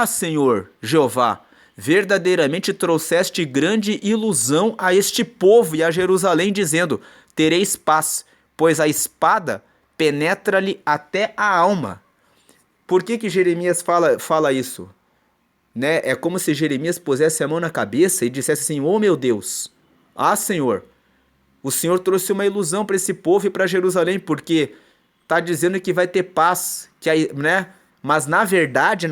Senhor Jeová, verdadeiramente trouxeste grande ilusão a este povo e a Jerusalém, dizendo, tereis paz, pois a espada penetra-lhe até a alma. Por que Jeremias fala isso? Né? É como se Jeremias pusesse a mão na cabeça e dissesse assim, oh meu Deus, Senhor, o Senhor trouxe uma ilusão para esse povo e para Jerusalém, porque está dizendo que vai ter paz, né? Mas na verdade,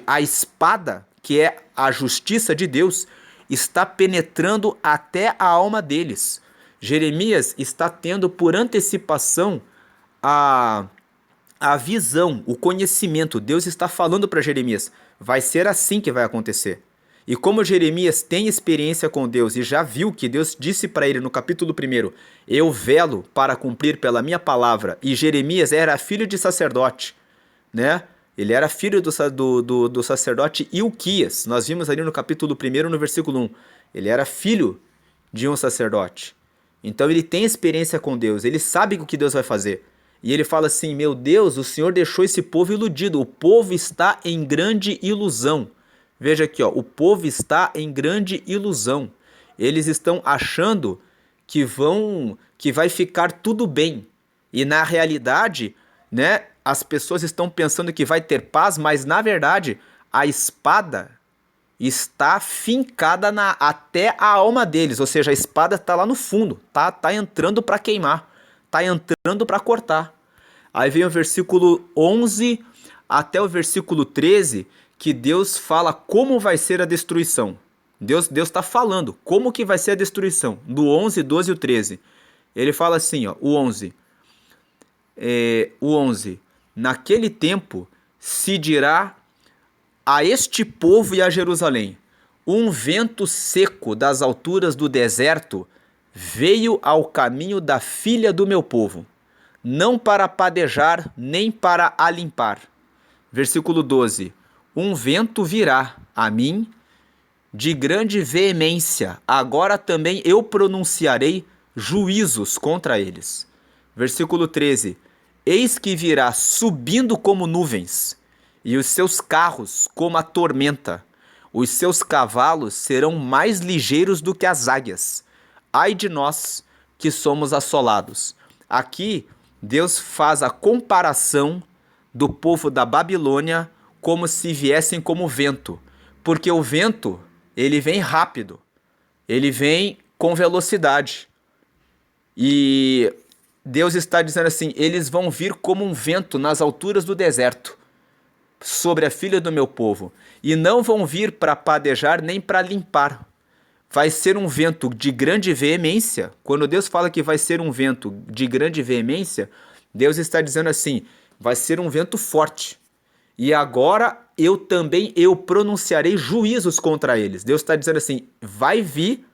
a espada, que é a justiça de Deus, está penetrando até a alma deles. Jeremias está tendo por antecipação a visão, o conhecimento. Deus está falando para Jeremias, vai ser assim que vai acontecer. E como Jeremias tem experiência com Deus e já viu que Deus disse para ele no capítulo 1, eu velo para cumprir pela minha palavra, e Jeremias era filho de sacerdote, né? Ele era filho do sacerdote Ilquias. Nós vimos ali no capítulo 1, no versículo 1. Ele era filho de um sacerdote. Então ele tem experiência com Deus, ele sabe o que Deus vai fazer. E ele fala assim, meu Deus, o Senhor deixou esse povo iludido, o povo está em grande ilusão. Veja aqui, ó, o povo está em grande ilusão. Eles estão achando que vai ficar tudo bem. E na realidade, né, as pessoas estão pensando que vai ter paz, mas na verdade a espada está fincada até a alma deles. Ou seja, a espada está lá no fundo, tá entrando para queimar, tá entrando para cortar. Aí vem o versículo 11 até o versículo 13, que Deus fala como vai ser a destruição. Deus está falando como que vai ser a destruição. Do 11, 12 e o 13. Ele fala assim, ó, o 11. Naquele tempo se dirá a este povo e a Jerusalém, um vento seco das alturas do deserto veio ao caminho da filha do meu povo, não para padejar nem para a limpar. Versículo 12. Um vento virá a mim de grande veemência, agora também eu pronunciarei juízos contra eles. Versículo 13. Eis que virá subindo como nuvens, e os seus carros como a tormenta. Os seus cavalos serão mais ligeiros do que as águias. Ai de nós que somos assolados. Aqui Deus faz a comparação do povo da Babilônia como se viessem como vento, porque o vento, ele vem rápido, ele vem com velocidade, e Deus está dizendo assim, eles vão vir como um vento nas alturas do deserto, sobre a filha do meu povo, e não vão vir para padejar nem para limpar. Vai ser um vento de grande veemência. Quando Deus fala que vai ser um vento de grande veemência, Deus está dizendo assim, vai ser um vento forte. E agora eu pronunciarei juízos contra eles. Deus está dizendo assim, vai vir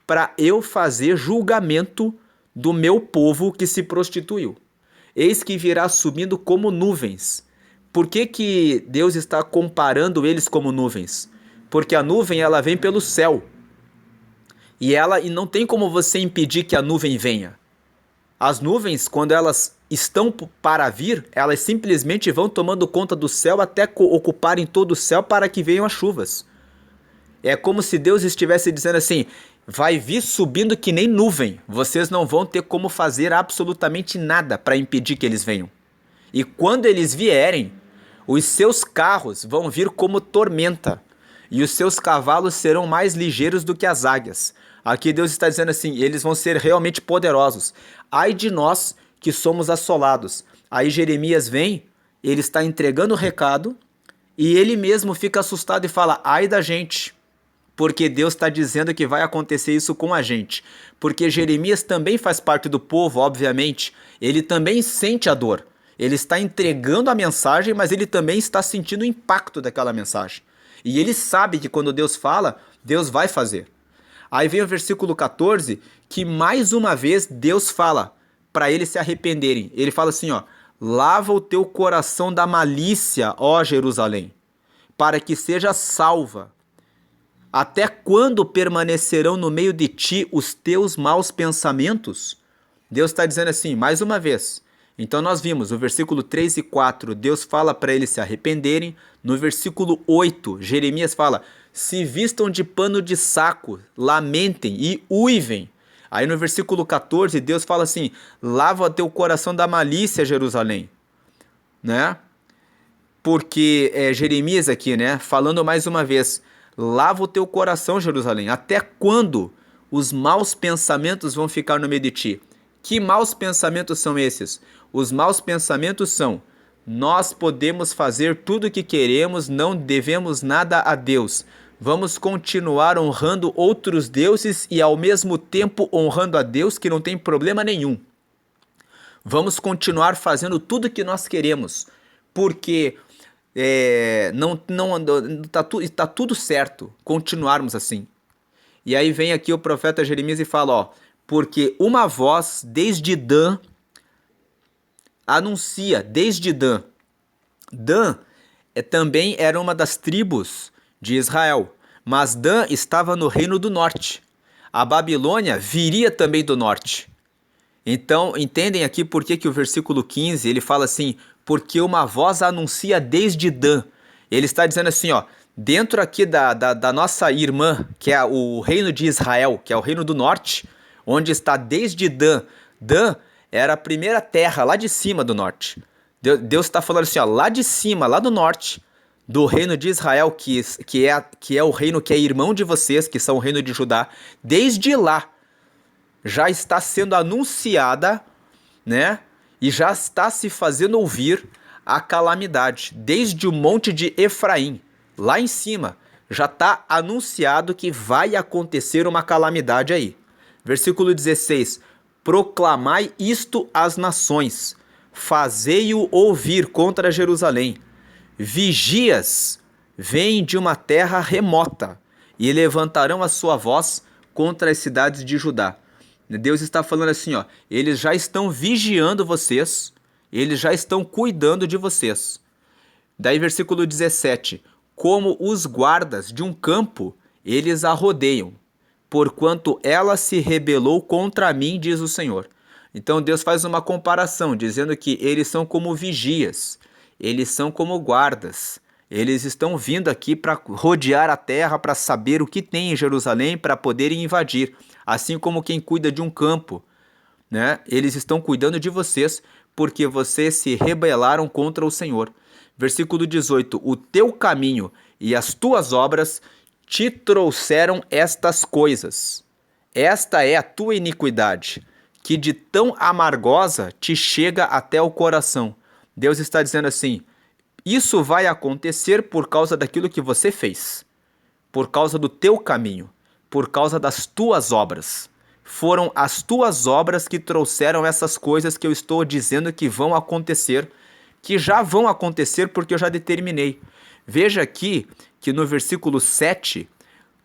para eu fazer julgamento do meu povo que se prostituiu. Eis que virá subindo como nuvens. Por que Deus está comparando eles como nuvens? Porque a nuvem ela vem pelo céu. E não tem como você impedir que a nuvem venha. As nuvens, quando elas estão para vir, elas simplesmente vão tomando conta do céu até ocuparem todo o céu para que venham as chuvas. É como se Deus estivesse dizendo assim, vai vir subindo que nem nuvem, vocês não vão ter como fazer absolutamente nada para impedir que eles venham. E quando eles vierem, os seus carros vão vir como tormenta, e os seus cavalos serão mais ligeiros do que as águias. Aqui Deus está dizendo assim, eles vão ser realmente poderosos. Ai de nós que somos assolados. Aí Jeremias vem, ele está entregando o recado, e ele mesmo fica assustado e fala, ai da gente, porque Deus está dizendo que vai acontecer isso com a gente. Porque Jeremias também faz parte do povo, obviamente, ele também sente a dor. Ele está entregando a mensagem, mas ele também está sentindo o impacto daquela mensagem. E ele sabe que quando Deus fala, Deus vai fazer. Aí vem o versículo 14, que mais uma vez Deus fala para eles se arrependerem. Ele fala assim, ó: lava o teu coração da malícia, ó Jerusalém, para que seja salva. Até quando permanecerão no meio de ti os teus maus pensamentos? Deus está dizendo assim, mais uma vez. Então nós vimos, no versículo 3 e 4, Deus fala para eles se arrependerem. No versículo 8, Jeremias fala: se vistam de pano de saco, lamentem e uivem. Aí no versículo 14, Deus fala assim: lava teu coração da malícia, Jerusalém. Né? Porque Jeremias aqui, né, falando mais uma vez: lava o teu coração, Jerusalém. Até quando os maus pensamentos vão ficar no meio de ti? Que maus pensamentos são esses? Os maus pensamentos são: nós podemos fazer tudo o que queremos, não devemos nada a Deus. Vamos continuar honrando outros deuses e ao mesmo tempo honrando a Deus, que não tem problema nenhum. Vamos continuar fazendo tudo o que nós queremos, porque tá tudo certo continuarmos assim. E aí vem aqui o profeta Jeremias e fala, ó: porque uma voz desde Dan anuncia, desde Dan. Dan também era uma das tribos de Israel, mas Dan estava no reino do norte. A Babilônia viria também do norte. Então, entendem aqui por que o versículo 15, ele fala assim: porque uma voz anuncia desde Dan. Ele está dizendo assim, ó: dentro aqui da nossa irmã, que é o reino de Israel, que é o reino do norte, onde está desde Dan. Dan era a primeira terra lá de cima do norte. Deus está falando assim, ó, lá de cima, lá do norte, do reino de Israel, que é o reino que é irmão de vocês, que são o reino de Judá. Desde lá já está sendo anunciada, né? E já está se fazendo ouvir a calamidade. Desde o monte de Efraim, lá em cima, já está anunciado que vai acontecer uma calamidade aí. Versículo 16: proclamai isto às nações, fazei-o ouvir contra Jerusalém. Vigias vêm de uma terra remota e levantarão a sua voz contra as cidades de Judá. Deus está falando assim, ó: eles já estão vigiando vocês, eles já estão cuidando de vocês. Daí versículo 17: como os guardas de um campo, eles a rodeiam, porquanto ela se rebelou contra mim, diz o Senhor. Então Deus faz uma comparação, dizendo que eles são como vigias, eles são como guardas. Eles estão vindo aqui para rodear a terra, para saber o que tem em Jerusalém, para poderem invadir. Assim como quem cuida de um campo, né? Eles estão cuidando de vocês, porque vocês se rebelaram contra o Senhor. Versículo 18: o teu caminho e as tuas obras te trouxeram estas coisas. Esta é a tua iniquidade, que de tão amargosa te chega até o coração. Deus está dizendo assim: isso vai acontecer por causa daquilo que você fez, por causa do teu caminho, por causa das tuas obras. Foram as tuas obras que trouxeram essas coisas que eu estou dizendo que vão acontecer, que já vão acontecer porque eu já determinei. Veja aqui que no versículo 7,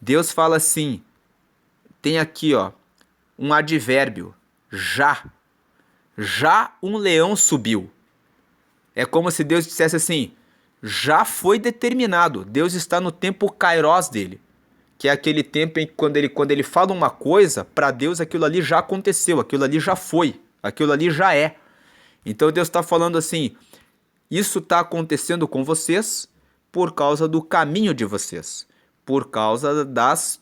Deus fala assim, tem aqui, ó, um advérbio: já. Já um leão subiu. É como se Deus dissesse assim: já foi determinado. Deus está no tempo kairos dele, que é aquele tempo em que quando ele fala uma coisa, para Deus aquilo ali já aconteceu, aquilo ali já foi, aquilo ali já é. Então Deus está falando assim: isso está acontecendo com vocês por causa do caminho de vocês, por causa das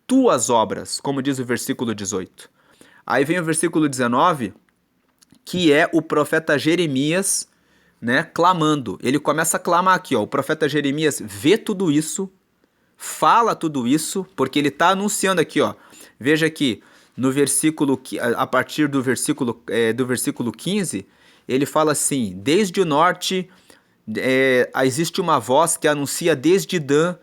tuas obras, como diz o versículo 18. Aí vem o versículo 19, que é o profeta Jeremias, né, clamando. Ele começa a clamar aqui, ó. O profeta Jeremias vê tudo isso, fala tudo isso, porque ele está anunciando aqui, ó. Veja aqui, no versículo, a partir do versículo 15, ele fala assim: desde o norte existe uma voz que anuncia desde Dan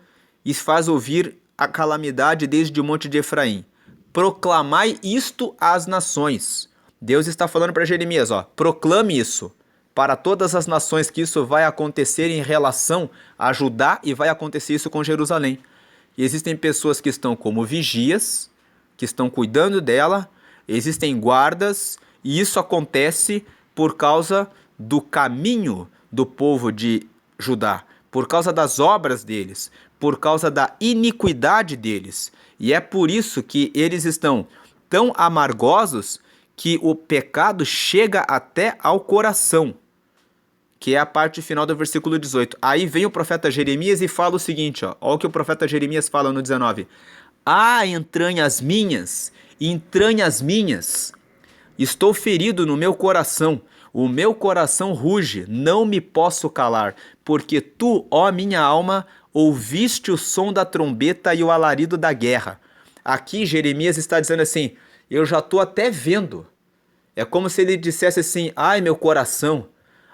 e faz ouvir a calamidade desde o monte de Efraim. Proclamai isto às nações. Deus está falando para Jeremias, ó: proclame isso para todas as nações, que isso vai acontecer em relação a Judá e vai acontecer isso com Jerusalém. e existem pessoas que estão como vigias, que estão cuidando dela, existem guardas, e isso acontece por causa do caminho do povo de Judá, por causa das obras deles, por causa da iniquidade deles. E é por isso que eles estão tão amargosos que o pecado chega até ao coração, que é a parte final do versículo 18. Aí vem o profeta Jeremias e fala o seguinte, ó, olha o que o profeta Jeremias fala no 19. Ah, entranhas minhas, estou ferido no meu coração, o meu coração ruge, não me posso calar, porque tu, ó minha alma, ouviste o som da trombeta e o alarido da guerra. Aqui Jeremias está dizendo assim, eu já estou até vendo. É como se ele dissesse assim, ai meu coração,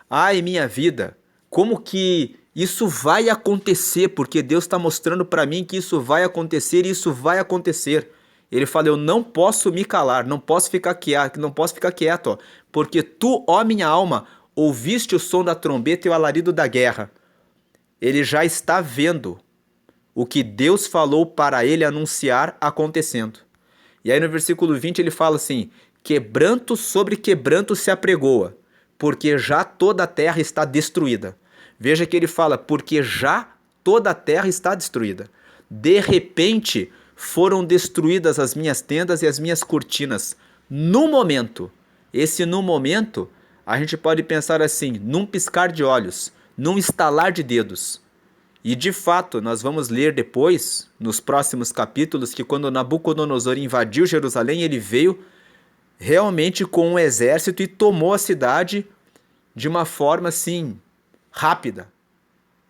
ai minha vida, como que isso vai acontecer, porque Deus está mostrando para mim que isso vai acontecer e isso vai acontecer. Ele fala, eu não posso me calar, não posso ficar quieto, ó, porque tu, ó minha alma, ouviste o som da trombeta e o alarido da guerra. Ele já está vendo o que Deus falou para ele anunciar acontecendo. E aí no versículo 20 ele fala assim, quebranto sobre quebranto se apregoa, porque já toda a terra está destruída. Veja que ele fala, porque já toda a terra está destruída. De repente foram destruídas as minhas tendas e as minhas cortinas. No momento, no momento, a gente pode pensar assim, num piscar de olhos, num estalar de dedos. E de fato, nós vamos ler depois, nos próximos capítulos, que quando Nabucodonosor invadiu Jerusalém, ele veio realmente com um exército e tomou a cidade de uma forma assim, rápida.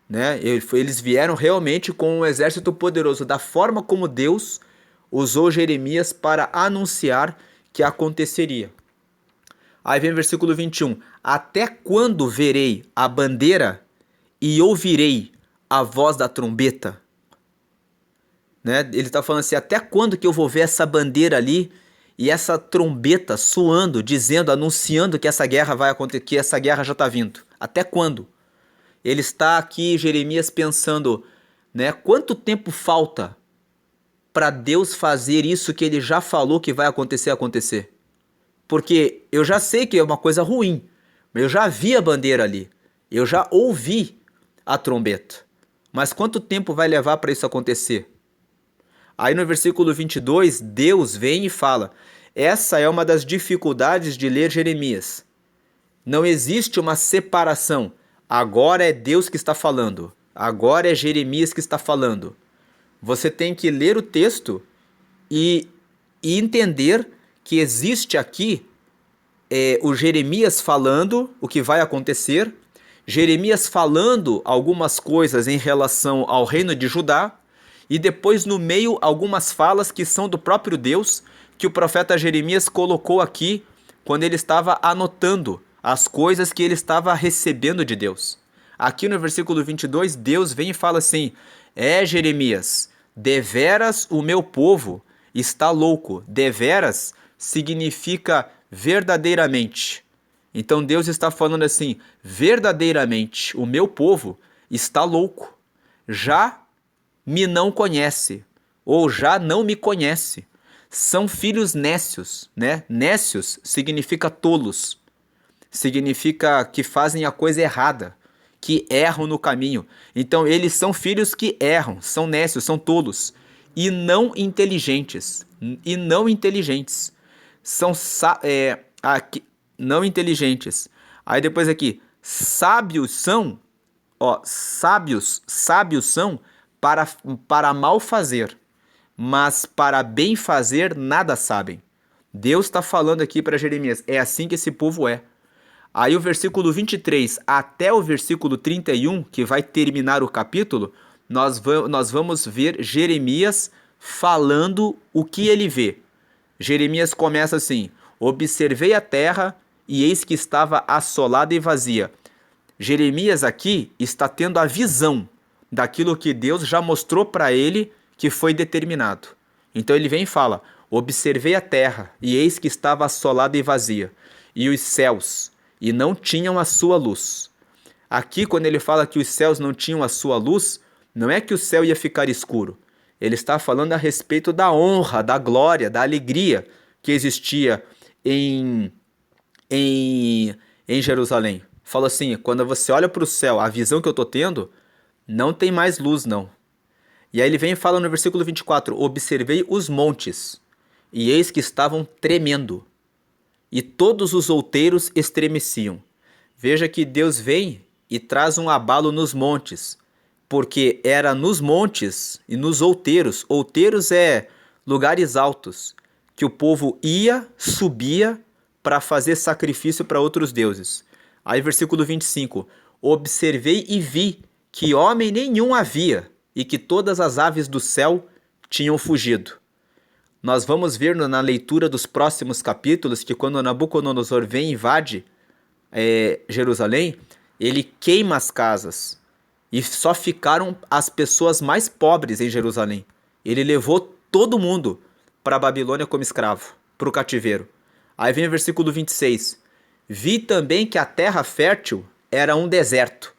Né? Eles vieram realmente com um exército poderoso, da forma como Deus usou Jeremias para anunciar que aconteceria. Aí vem o versículo 21. Até quando verei a bandeira e ouvirei a voz da trombeta? Né? Ele está falando assim, até quando que eu vou ver essa bandeira ali e essa trombeta soando, dizendo, anunciando que essa guerra vai acontecer, que essa guerra já está vindo? Até quando? Ele está aqui, Jeremias, pensando, né, quanto tempo falta para Deus fazer isso que ele já falou que vai acontecer? Porque eu já sei que é uma coisa ruim, eu já vi a bandeira ali, eu já ouvi a trombeta. Mas quanto tempo vai levar para isso acontecer? Aí no versículo 22, Deus vem e fala, essa é uma das dificuldades de ler Jeremias. Não existe uma separação. Agora é Deus que está falando. Agora é Jeremias que está falando. Você tem que ler o texto e entender que existe aqui o Jeremias falando o que vai acontecer, Jeremias falando algumas coisas em relação ao reino de Judá, e depois no meio algumas falas que são do próprio Deus, que o profeta Jeremias colocou aqui quando ele estava anotando as coisas que ele estava recebendo de Deus. Aqui no versículo 22, Deus vem e fala assim, Jeremias, deveras o meu povo está louco. Deveras significa verdadeiramente. Então Deus está falando assim, verdadeiramente o meu povo está louco. Já me não conhece, ou já não me conhece. São filhos nécios, né? Nécios significa tolos. Significa que fazem a coisa errada, que erram no caminho. Então eles são filhos que erram, são nécios, são tolos e não inteligentes. São não inteligentes. Aí depois aqui, sábios são para mal fazer, mas para bem fazer nada sabem. Deus está falando aqui para Jeremias, é assim que esse povo é. Aí o versículo 23 até o versículo 31, que vai terminar o capítulo, nós vamos ver Jeremias falando o que ele vê. Jeremias começa assim, observei a terra e eis que estava assolada e vazia. Jeremias aqui está tendo a visão daquilo que Deus já mostrou para ele que foi determinado. Então ele vem e fala, observei a terra e eis que estava assolada e vazia, e os céus, e não tinham a sua luz. Aqui quando ele fala que os céus não tinham a sua luz, não é que o céu ia ficar escuro, Ele está falando a respeito da honra, da glória, da alegria que existia em, em Jerusalém. Fala assim, quando você olha para o céu, a visão que eu estou tendo, não tem mais luz, não. E aí ele vem e fala no versículo 24, observei os montes, e eis que estavam tremendo, e todos os outeiros estremeciam. Veja que Deus vem e traz um abalo nos montes, porque era nos montes e nos outeiros. Outeiros é lugares altos, que o povo ia, subia para fazer sacrifício para outros deuses. Aí versículo 25, observei e vi que homem nenhum havia, e que todas as aves do céu tinham fugido. Nós vamos ver na leitura dos próximos capítulos que quando Nabucodonosor vem e invade Jerusalém, ele queima as casas e só ficaram as pessoas mais pobres em Jerusalém. Ele levou todo mundo para a Babilônia como escravo, para o cativeiro. Aí vem o versículo 26. Vi também que a terra fértil era um deserto.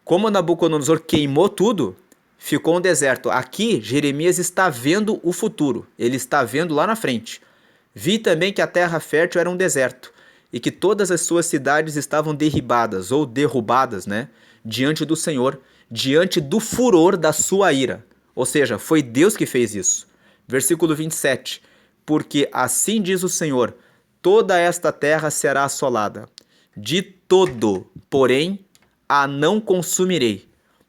Como Nabucodonosor queimou tudo, ficou um deserto. Aqui, Jeremias está vendo o futuro. Ele está vendo lá na frente. Vi também que a terra fértil era um deserto e que todas as suas cidades estavam derribadas ou derrubadas, né? Diante do Senhor, diante do furor da sua ira. Ou seja, foi Deus que fez isso. Versículo 27. Porque assim diz o Senhor, toda esta terra será assolada. De todo, porém, a não consumirei.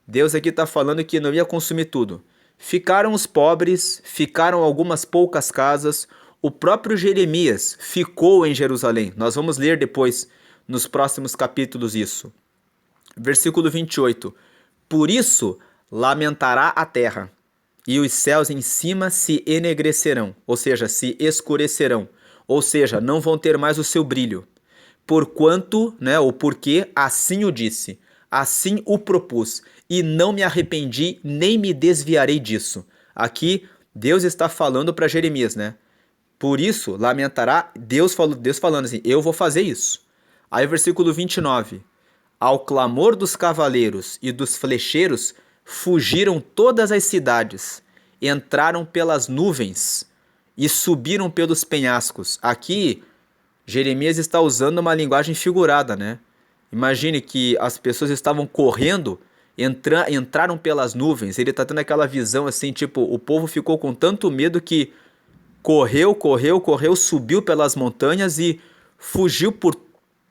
Deus aqui está falando que não ia consumir tudo. Ficaram os pobres, ficaram algumas poucas casas. O próprio Jeremias ficou em Jerusalém. Nós vamos ler depois, nos próximos capítulos, isso. Versículo 28. Por isso lamentará a terra, e os céus em cima se enegrecerão, ou seja, se escurecerão, ou seja, não vão ter mais o seu brilho. Porquanto, né, ou porque assim o disse, assim o propus, e não me arrependi, nem me desviarei disso. Aqui, Deus está falando para Jeremias, né? Por isso, lamentará, Deus falando assim, eu vou fazer isso. Aí, versículo 29. Ao clamor dos cavaleiros e dos flecheiros, fugiram todas as cidades, entraram pelas nuvens e subiram pelos penhascos. Aqui, Jeremias está usando uma linguagem figurada, né? Imagine que as pessoas estavam correndo, entraram pelas nuvens. Ele está tendo aquela visão assim, tipo, o povo ficou com tanto medo que correu, subiu pelas montanhas e fugiu por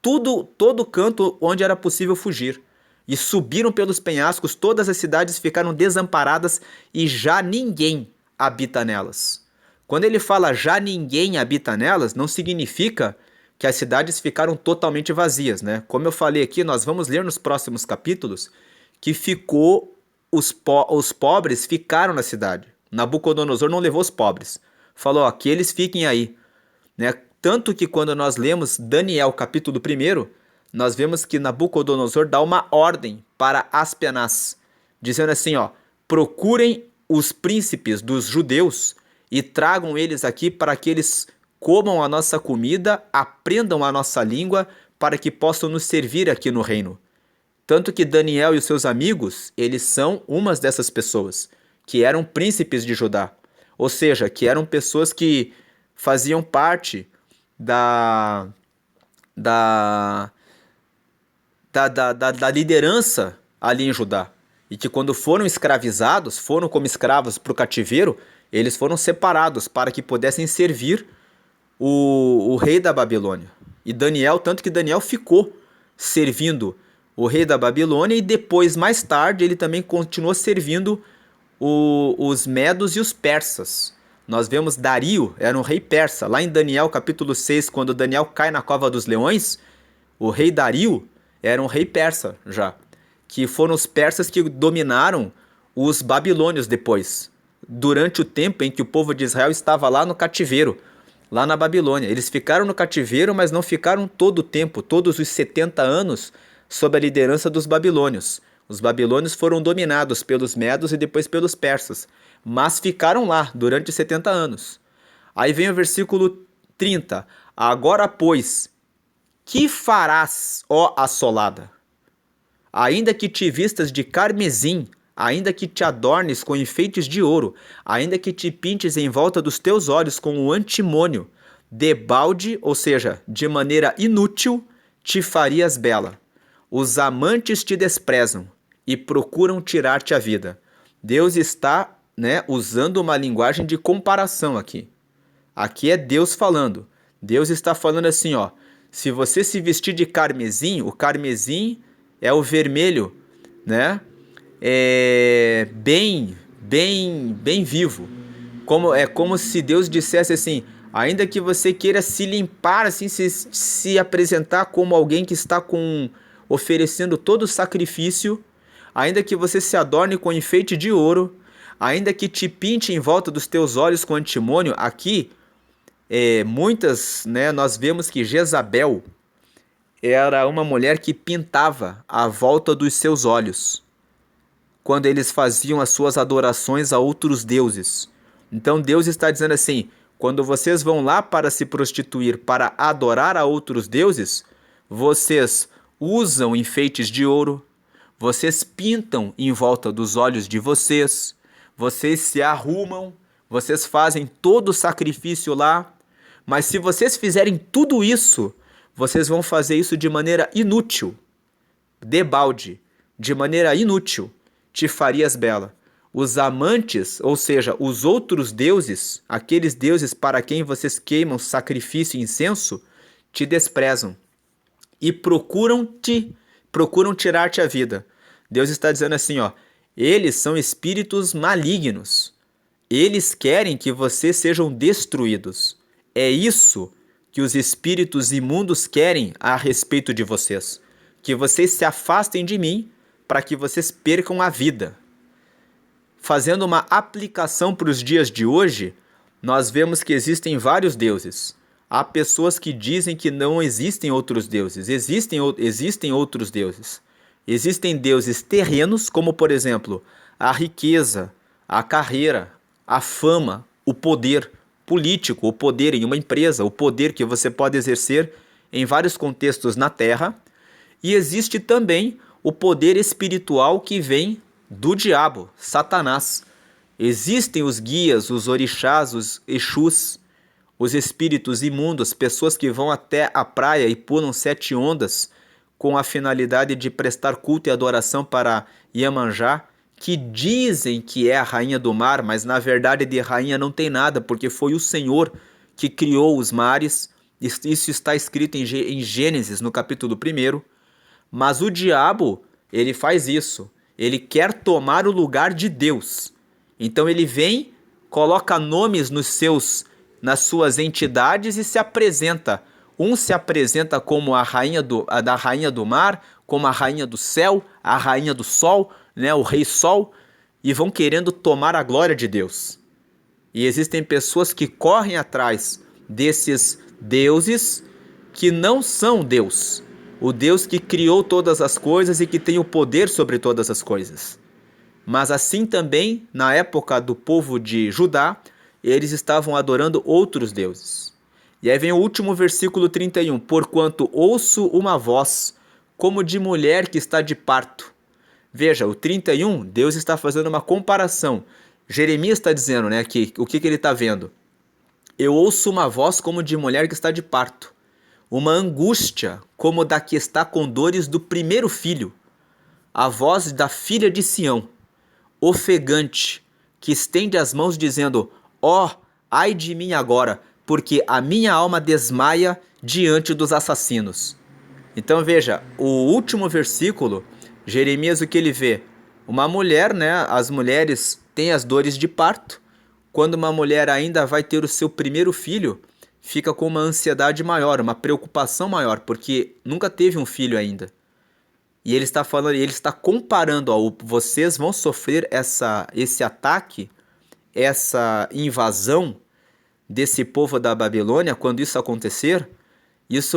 todo canto onde era possível fugir. E subiram pelos penhascos, todas as cidades ficaram desamparadas e já ninguém habita nelas. Quando ele fala já ninguém habita nelas, não significa que as cidades ficaram totalmente vazias, né? Como eu falei aqui, nós vamos ler nos próximos capítulos que os pobres ficaram na cidade. Nabucodonosor não levou os pobres. Falou, ó, que eles fiquem aí, né? Tanto que quando nós lemos Daniel capítulo 1, nós vemos que Nabucodonosor dá uma ordem para Aspenaz, dizendo assim, ó, procurem os príncipes dos judeus e tragam eles aqui para que eles comam a nossa comida, aprendam a nossa língua, para que possam nos servir aqui no reino. Tanto que Daniel e os seus amigos, eles são umas dessas pessoas, que eram príncipes de Judá. Ou seja, que eram pessoas que faziam parte da liderança ali em Judá. E que quando foram escravizados, foram como escravos para o cativeiro, eles foram separados para que pudessem servir o rei da Babilônia. E Daniel, tanto que Daniel ficou servindo o rei da Babilônia e depois, mais tarde, ele também continuou servindo os medos e os persas. Nós vemos Dario, era um rei persa. Lá em Daniel capítulo 6, quando Daniel cai na cova dos leões, o rei Dario era um rei persa já. Que foram os persas que dominaram os babilônios depois. Durante o tempo em que o povo de Israel estava lá no cativeiro, lá na Babilônia. Eles ficaram no cativeiro, mas não ficaram todo o tempo, todos os 70 anos, sob a liderança dos babilônios. Os babilônios foram dominados pelos medos e depois pelos persas, mas ficaram lá durante 70 anos. Aí vem o versículo 30. Agora, pois, que farás, ó assolada? Ainda que te vistas de carmesim, ainda que te adornes com enfeites de ouro, ainda que te pintes em volta dos teus olhos com o antimônio, debalde, ou seja, de maneira inútil, te farias bela. Os amantes te desprezam e procuram tirar-te a vida. Deus está, usando uma linguagem de comparação aqui. Aqui é Deus falando. Deus está falando assim, ó. Se você se vestir de carmesim, o carmesim é o vermelho, né? É bem vivo. É como se Deus dissesse assim: ainda que você queira se limpar, assim, se apresentar como alguém que está oferecendo todo o sacrifício, ainda que você se adorne com enfeite de ouro, ainda que te pinte em volta dos teus olhos com antimônio, aqui nós vemos que Jezabel era uma mulher que pintava a volta dos seus olhos quando eles faziam as suas adorações a outros deuses. Então Deus está dizendo assim: quando vocês vão lá para se prostituir, para adorar a outros deuses, vocês usam enfeites de ouro, vocês pintam em volta dos olhos de vocês, vocês se arrumam, vocês fazem todo o sacrifício lá, mas se vocês fizerem tudo isso, vocês vão fazer isso de maneira inútil, debalde, de maneira inútil, te farias bela. Os amantes, ou seja, os outros deuses, aqueles deuses para quem vocês queimam sacrifício e incenso, te desprezam e procuram tirar-te a vida. Deus está dizendo assim, ó: eles são espíritos malignos. Eles querem que vocês sejam destruídos. É isso que os espíritos imundos querem a respeito de vocês. Que vocês se afastem de mim para que vocês percam a vida. Fazendo uma aplicação para os dias de hoje, nós vemos que existem vários deuses. Há pessoas que dizem que não existem outros deuses. Existem outros deuses. Existem deuses terrenos, como por exemplo, a riqueza, a carreira, a fama, o poder político, o poder em uma empresa, o poder que você pode exercer em vários contextos na Terra. E existe também o poder espiritual que vem do diabo, Satanás. Existem os guias, os orixás, os exus, os espíritos imundos, pessoas que vão até a praia e pulam 7 ondas com a finalidade de prestar culto e adoração para Iemanjá, que dizem que é a rainha do mar, mas na verdade de rainha não tem nada, porque foi o Senhor que criou os mares. Isso está escrito em Gênesis, no capítulo 1. Mas o diabo, ele faz isso. Ele quer tomar o lugar de Deus. Então ele vem, coloca nomes nas suas entidades e se apresenta. Um se apresenta como a rainha do mar, como a rainha do céu, a rainha do sol, o rei sol, e vão querendo tomar a glória de Deus. E existem pessoas que correm atrás desses deuses que não são Deus. O Deus que criou todas as coisas e que tem o poder sobre todas as coisas. Mas assim também, na época do povo de Judá, eles estavam adorando outros deuses. E aí vem o último versículo 31. Porquanto ouço uma voz, como de mulher que está de parto. Veja, o 31, Deus está fazendo uma comparação. Jeremias está dizendo, o que ele está vendo? Eu ouço uma voz como de mulher que está de parto. Uma angústia como da que está com dores do primeiro filho. A voz da filha de Sião, ofegante, que estende as mãos dizendo: ó, ai de mim agora, porque a minha alma desmaia diante dos assassinos. Então veja, o último versículo, Jeremias, o que ele vê? Uma mulher, as mulheres têm as dores de parto. Quando uma mulher ainda vai ter o seu primeiro filho, fica com uma ansiedade maior, uma preocupação maior, porque nunca teve um filho ainda. E ele está falando, ele está comparando, vocês vão sofrer esse ataque, essa invasão desse povo da Babilônia. Quando isso acontecer,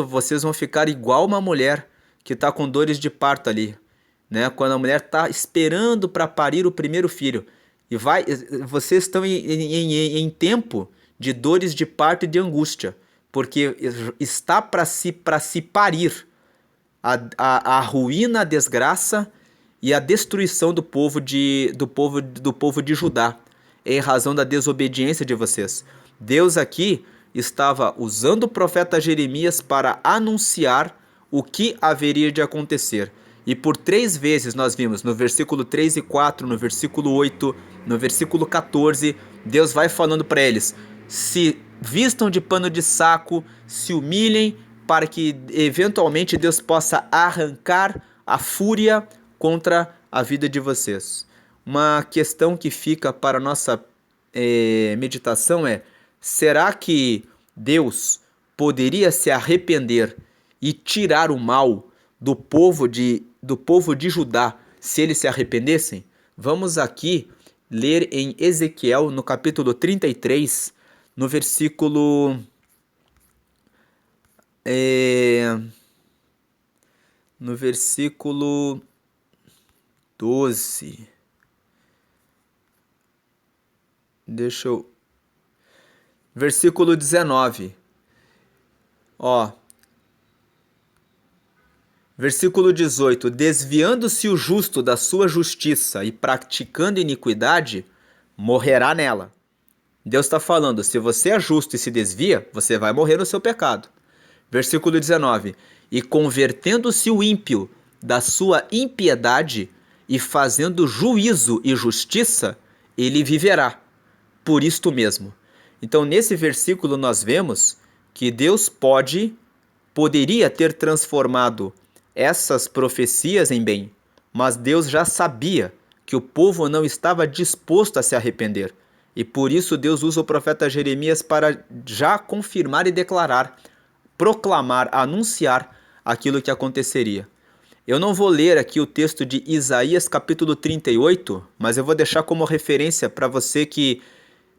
vocês vão ficar igual uma mulher que está com dores de parto ali, quando a mulher está esperando para parir o primeiro filho. E vocês estão em tempo de dores de parto e de angústia, porque está para se parir a ruína, a desgraça e a destruição do povo de Judá, em razão da desobediência de vocês. Deus aqui estava usando o profeta Jeremias para anunciar o que haveria de acontecer. E por 3 vezes nós vimos, no versículo 3 e 4, no versículo 8, no versículo 14, Deus vai falando para eles: se vistam de pano de saco, se humilhem, para que eventualmente Deus possa arrancar a fúria contra a vida de vocês. Uma questão que fica para a nossa meditação é: será que Deus poderia se arrepender e tirar o mal do povo de Judá se eles se arrependessem? Vamos aqui ler em Ezequiel, no capítulo 33, no versículo... no versículo 12. Versículo 19. Versículo 18. Desviando-se o justo da sua justiça e praticando iniquidade, morrerá nela. Deus está falando: se você é justo e se desvia, você vai morrer no seu pecado. Versículo 19. E convertendo-se o ímpio da sua impiedade e fazendo juízo e justiça, ele viverá por isto mesmo. Então, nesse versículo nós vemos que Deus poderia ter transformado essas profecias em bem, mas Deus já sabia que o povo não estava disposto a se arrepender. E por isso Deus usa o profeta Jeremias para já confirmar e declarar, proclamar, anunciar aquilo que aconteceria. Eu não vou ler aqui o texto de Isaías capítulo 38, mas eu vou deixar como referência para você que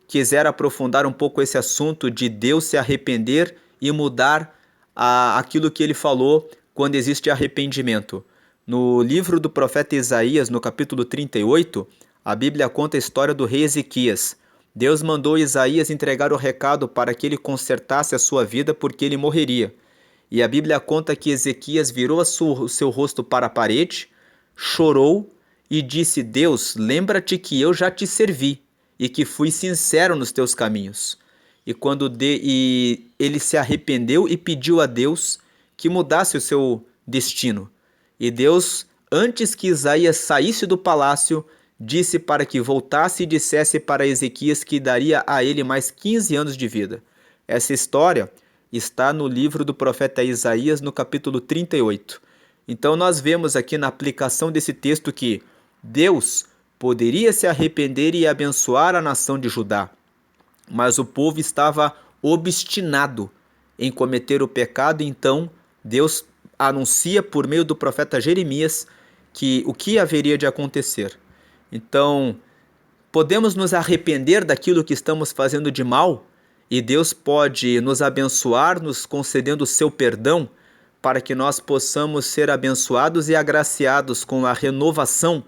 quiser aprofundar um pouco esse assunto de Deus se arrepender e mudar aquilo que ele falou quando existe arrependimento. No livro do profeta Isaías, no capítulo 38, a Bíblia conta a história do rei Ezequias. Deus mandou Isaías entregar o recado para que ele consertasse a sua vida, porque ele morreria. E a Bíblia conta que Ezequias virou o seu rosto para a parede, chorou e disse: Deus, lembra-te que eu já te servi e que fui sincero nos teus caminhos. E ele se arrependeu e pediu a Deus que mudasse o seu destino. E Deus, antes que Isaías saísse do palácio, disse para que voltasse e dissesse para Ezequias que daria a ele mais 15 anos de vida. Essa história está no livro do profeta Isaías, no capítulo 38. Então nós vemos aqui na aplicação desse texto que Deus poderia se arrepender e abençoar a nação de Judá, mas o povo estava obstinado em cometer o pecado. Então Deus anuncia por meio do profeta Jeremias o que haveria de acontecer. Então, podemos nos arrepender daquilo que estamos fazendo de mal e Deus pode nos abençoar, nos concedendo o seu perdão, para que nós possamos ser abençoados e agraciados com a renovação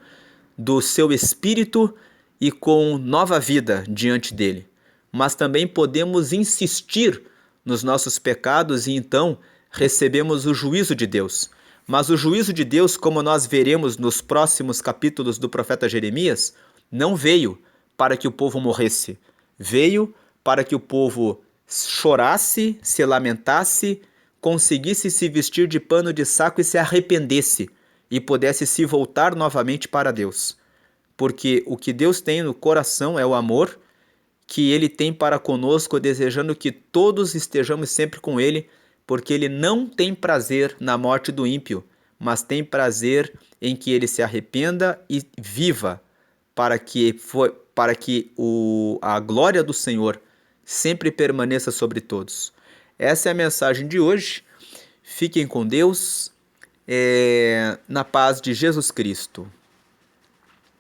do seu espírito e com nova vida diante dele. Mas também podemos insistir nos nossos pecados e então recebemos o juízo de Deus. Mas o juízo de Deus, como nós veremos nos próximos capítulos do profeta Jeremias, não veio para que o povo morresse. Veio para que o povo chorasse, se lamentasse, conseguisse se vestir de pano de saco e se arrependesse e pudesse se voltar novamente para Deus. Porque o que Deus tem no coração é o amor que Ele tem para conosco, desejando que todos estejamos sempre com Ele, porque Ele não tem prazer na morte do ímpio, mas tem prazer em que ele se arrependa e viva, para que a glória do Senhor sempre permaneça sobre todos. Essa é a mensagem de hoje. Fiquem com Deus, na paz de Jesus Cristo.